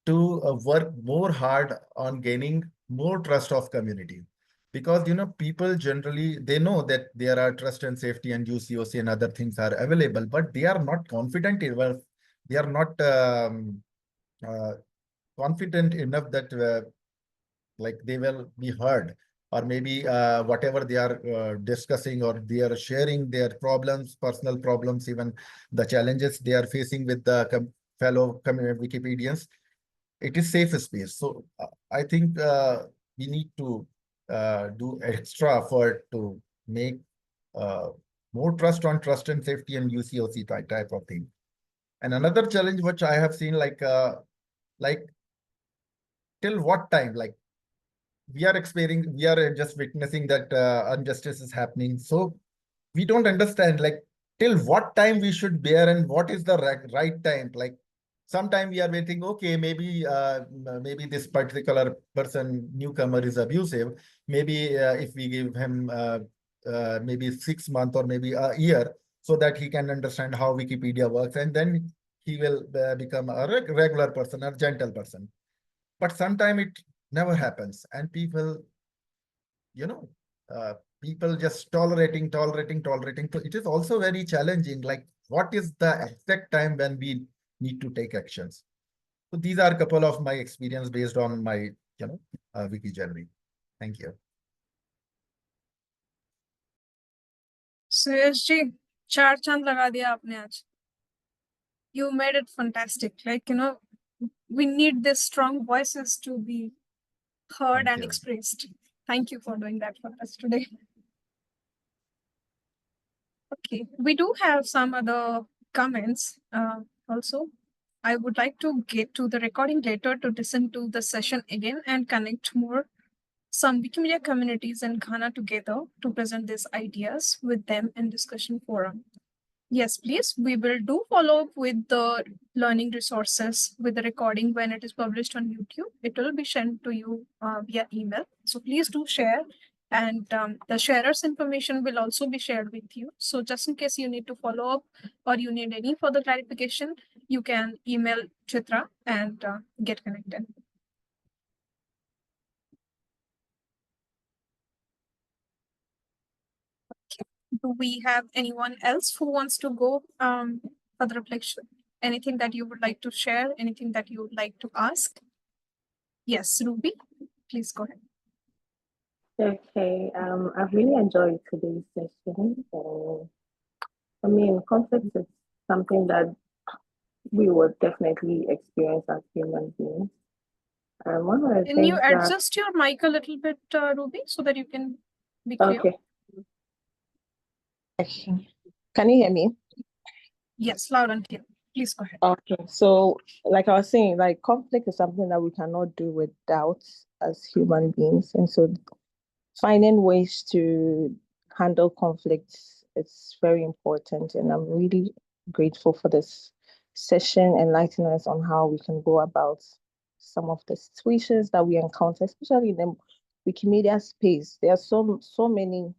to work more hard on gaining more trust of community, because people generally, they know that there are trust and safety and UCOC and other things are available, but they are not confident enough. They are not confident enough that like they will be heard, or maybe whatever they are discussing, or they are sharing their problems, personal problems, even the challenges they are facing with the fellow Wikipedians, it is safe space. So I think we need to do extra effort to make more trust on trust and safety and UCOC type of thing. And another challenge which I have seen, like till what time, like we are just witnessing that injustice is happening. So we don't understand, like, till what time we should bear and what is the right time. Like, sometime we are waiting, okay, maybe maybe this particular person, newcomer, is abusive. Maybe if we give him maybe 6 months or maybe a year, so that he can understand how Wikipedia works, and then he will become a regular person, a gentle person. But sometime it never happens, and people, you know, people just tolerating. So it is also very challenging. Like, what is the exact time when we need to take actions? So these are a couple of my experience based on my, wiki journey. Thank you. सुयश जी, 4 चांद लगा दिया आपने आज. You made it fantastic. Like, we need these strong voices to be heard Thank and you. expressed. Thank you for doing that for us today. Okay, we do have some other comments also. I would like to get to the recording later to listen to the session again and connect more some Wikimedia communities in Ghana together to present these ideas with them in discussion forum. Yes, please. We will do follow up with the learning resources with the recording when it is published on YouTube. It will be sent to you via email. So please do share. And the sharer's information will also be shared with you. So just in case you need to follow up or you need any further clarification, you can email Chitra and get connected. Do we have anyone else who wants to go for the reflection? Anything that you would like to share? Anything that you would like to ask? Yes, Ruby, please go ahead. Okay, I've really enjoyed today's session. I mean, conflict is something that we would definitely experience as human beings. One of the Can you things that, adjust your mic a little bit, Ruby, so that you can be clear? okay. Can you hear me? Yes, loud and clear. Please go ahead. Okay, so like I was saying, like conflict is something that we cannot do without as human beings. And so finding ways to handle conflicts. It's very important, and I'm really grateful for this session enlightening us on how we can go about some of the situations that we encounter, especially in the Wikimedia space. There are so many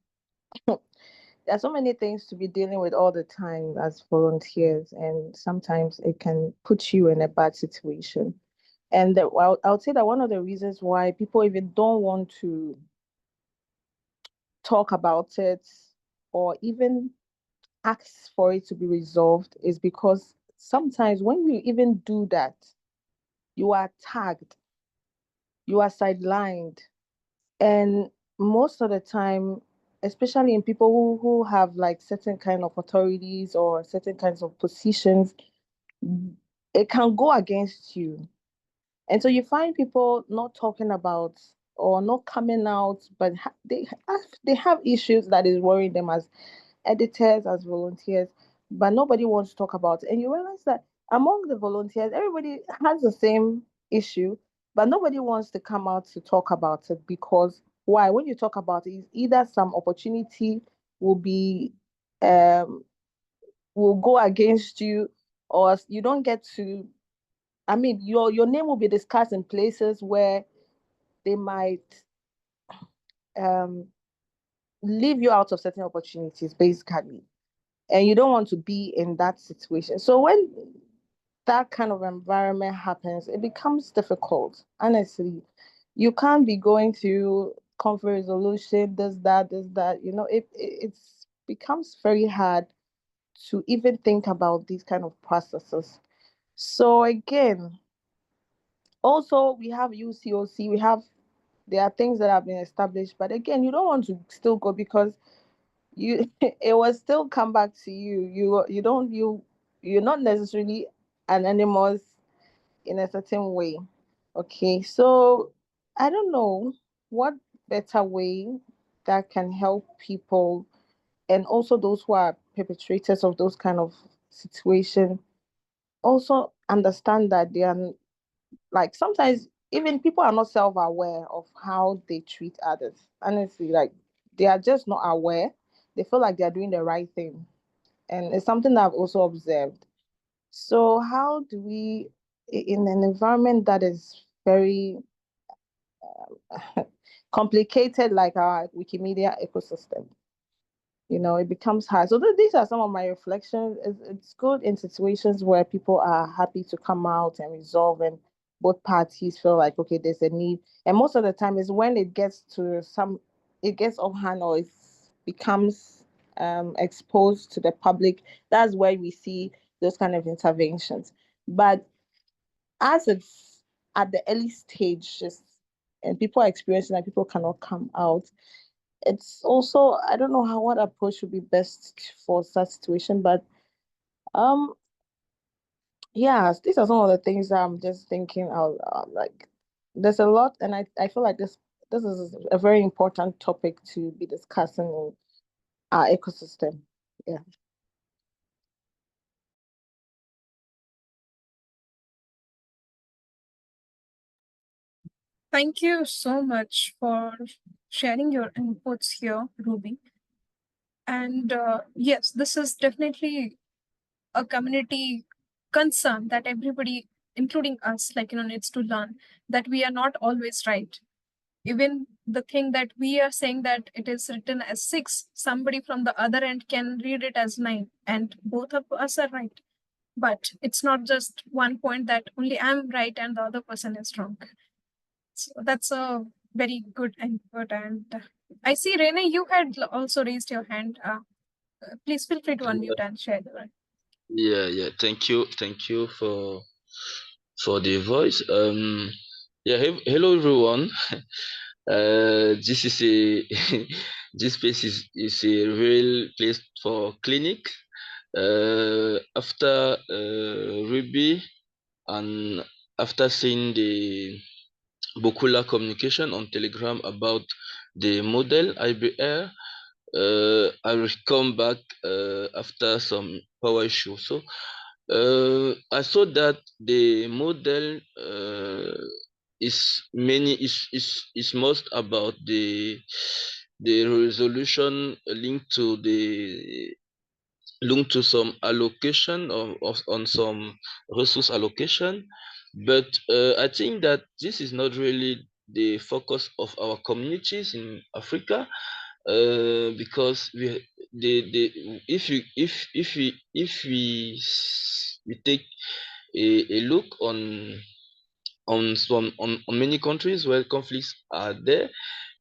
there are so many things to be dealing with all the time as volunteers, and sometimes it can put you in a bad situation. And I would say that one of the reasons why people even don't want to talk about it or even ask for it to be resolved is because sometimes when you even do that, you are tagged, you are sidelined. And most of the time, especially in people who have like certain kind of authorities or certain kinds of positions, it can go against you. And so you find people not talking about or not coming out, but they have issues that is worrying them as editors, as volunteers, but nobody wants to talk about it. And you realize that among the volunteers, everybody has the same issue, but nobody wants to come out to talk about it because why? When you talk about it, it's either some opportunity will be will go against you, or you don't get to. I mean, your name will be discussed in places where they might um, leave you out of certain opportunities, basically. And you don't want to be in that situation. So when that kind of environment happens, it becomes difficult. Honestly, you can't be going through conflict resolution, this, that. It's becomes very hard to even think about these kind of processes. So again, also we have UCOC, there are things that have been established, but again, you don't want to still go because you it will still come back to you. You're not necessarily anonymous in a certain way. Okay, so I don't know what better way that can help people and also those who are perpetrators of those kind of situation also understand that they are like sometimes even people are not self-aware of how they treat others. Honestly, like they are just not aware. They feel like they're doing the right thing. And it's something that I've also observed. So how do we, in an environment that is very complicated like our Wikimedia ecosystem, it becomes hard. So these are some of my reflections. It's good in situations where people are happy to come out and resolve, and both parties feel like, okay, there's a need. And most of the time is when it gets offhand or it becomes exposed to the public. That's where we see those kind of interventions. But as it's at the early stages and people are experiencing that people cannot come out, it's also I don't know what approach would be best for such situation, but um yeah, these are some of the things that I'm just thinking out like there's a lot, and I feel like this is a very important topic to be discussing in our ecosystem. Yeah. Thank you so much for sharing your inputs here, Ruby. And yes, this is definitely a community concern that everybody, including us, needs to learn that we are not always right. Even the thing that we are saying that it is written as 6, somebody from the other end can read it as 9, and both of us are right. But it's not just one point that only I'm right and the other person is wrong. So that's a very good input. And I see, Rene, you had also raised your hand. Please feel free to unmute and share the. Yeah. Thank you for the voice. Yeah. Hello, everyone. This is a this space is a real place for clinic. After Ruby and after seeing the Bokula communication on Telegram about the model IBR, I will come back after some power issue. So I saw that the model is most about the resolution linked to some allocation on some resource allocation, but I think that this is not really the focus of our communities in Africa, because if we take a look on many countries where conflicts are there,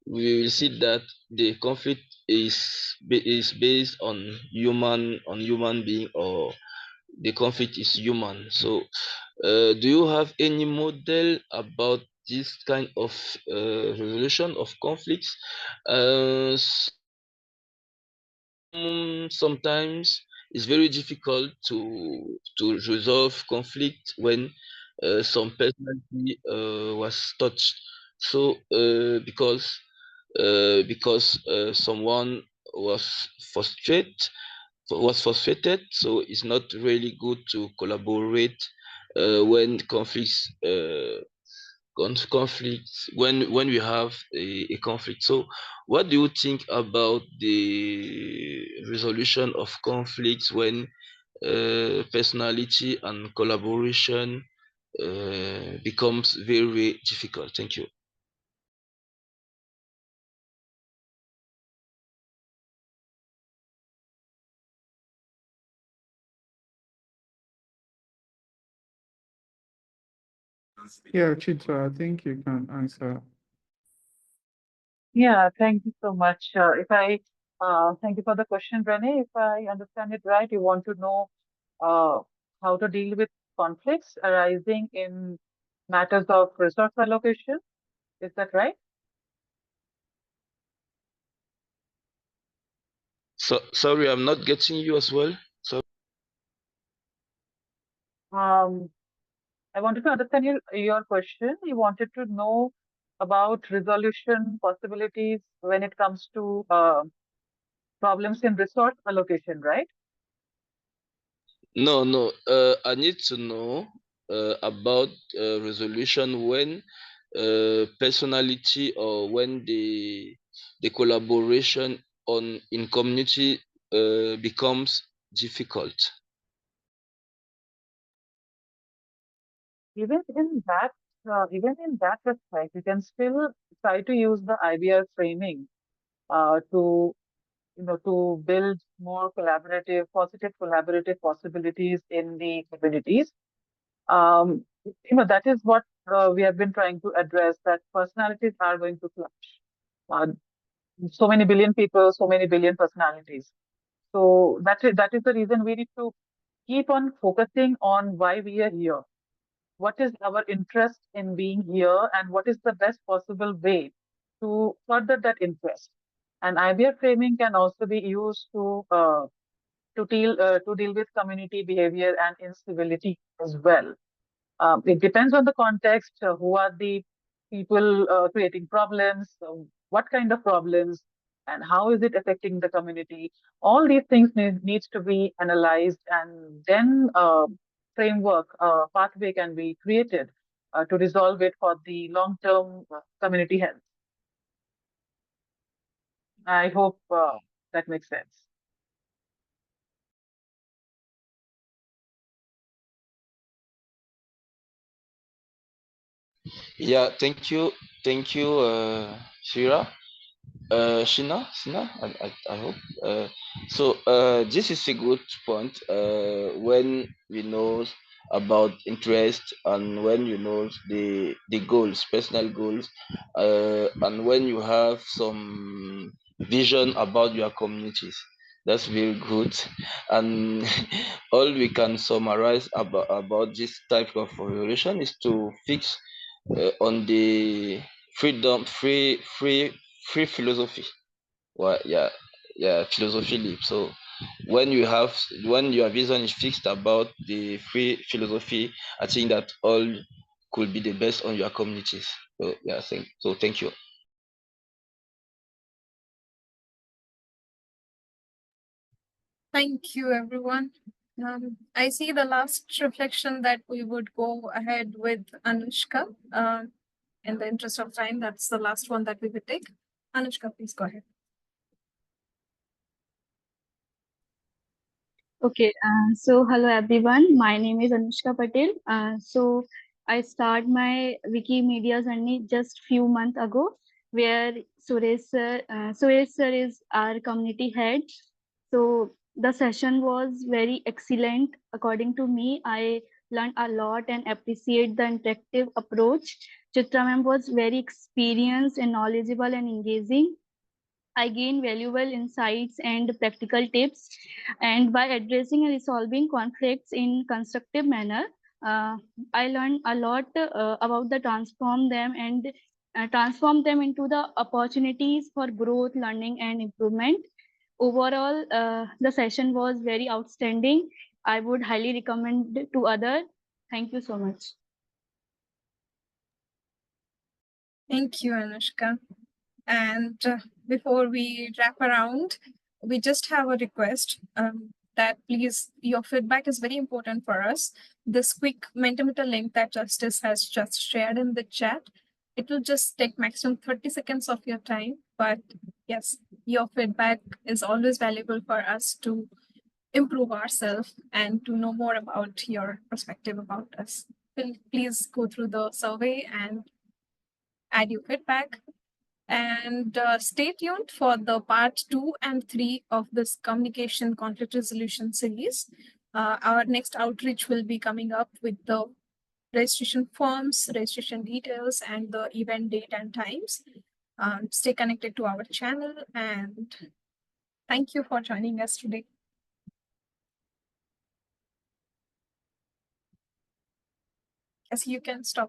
we will see that the conflict is based on human being, or the conflict is human. So do you have any model about this kind of resolution of conflicts? Sometimes it's very difficult to resolve conflict when some personality was touched. So because someone was frustrated, so it's not really good to collaborate when when we have a conflict. So what do you think about the resolution of conflicts when personality and collaboration becomes very difficult? Thank you. Yeah, Chitra, I think you can answer. Yeah, thank you so much. Thank you for the question, Renee. If I understand it right, you want to know uh, how to deal with conflicts arising in matters of resource allocation. Is that right? So sorry, I'm not getting you as well. So Um, I wanted to understand your question. You wanted to know about resolution possibilities when it comes to problems in resource allocation, right? no. I need to know about resolution when personality, or when the collaboration in community becomes difficult. Even in that, Even in that respect, you can still try to use the IBR framing to to build more positive collaborative possibilities in the communities. That is what we have been trying to address, that personalities are going to clash. Uh, so many billion people, so many billion personalities. So that is the reason we need to keep on focusing on why we are here. What is our interest in being here, and what is the best possible way to further that interest? And IBR framing can also be used to deal with community behavior and incivility as well. It depends on the context, who are the people creating problems, what kind of problems, and how is it affecting the community. All these things needs to be analyzed, and then framework, pathway can be created to resolve it for the long-term community health. I hope that makes sense. Yeah, thank you, Shira. Shina, I hope. This is a good point. When we know about interest, and when you know the goals, personal goals, and when you have some vision about your communities, that's very good. And all we can summarize about this type of relation is to fix on the free philosophy. Well, yeah, philosophy leap. So when your vision is fixed about the free philosophy, I think that all could be the best on your communities. So yeah, thank you. Thank you, everyone. I see the last reflection that we would go ahead with Anushka. In the interest of time, that's the last one that we would take. Anushka, please go ahead. Okay, so hello everyone. My name is Anushka Patel. So I start my Wikimedia journey just few months ago, where Suresh sir is our community head. So the session was very excellent. According to me, I learned a lot and appreciate the interactive approach. Chitra ma'am was very experienced and knowledgeable and engaging. I gain valuable insights and practical tips. And by addressing and resolving conflicts in constructive manner, I learned a lot about the transform them into the opportunities for growth, learning, and improvement. Overall, the session was very outstanding. I would highly recommend it to others. Thank you so much. Thank you, Anushka. And before we wrap around, we just have a request that please, your feedback is very important for us. This quick Mentimeter link that Justice has just shared in the chat, it will just take maximum 30 seconds of your time. But yes, your feedback is always valuable for us to improve ourselves and to know more about your perspective about us. Please go through the survey and add your feedback. And stay tuned for the part 2 and 3 of this communication conflict resolution series. Our next outreach will be coming up with the registration forms, registration details, and the event date and times. Stay connected to our channel, and thank you for joining us today. Yes, you can stop.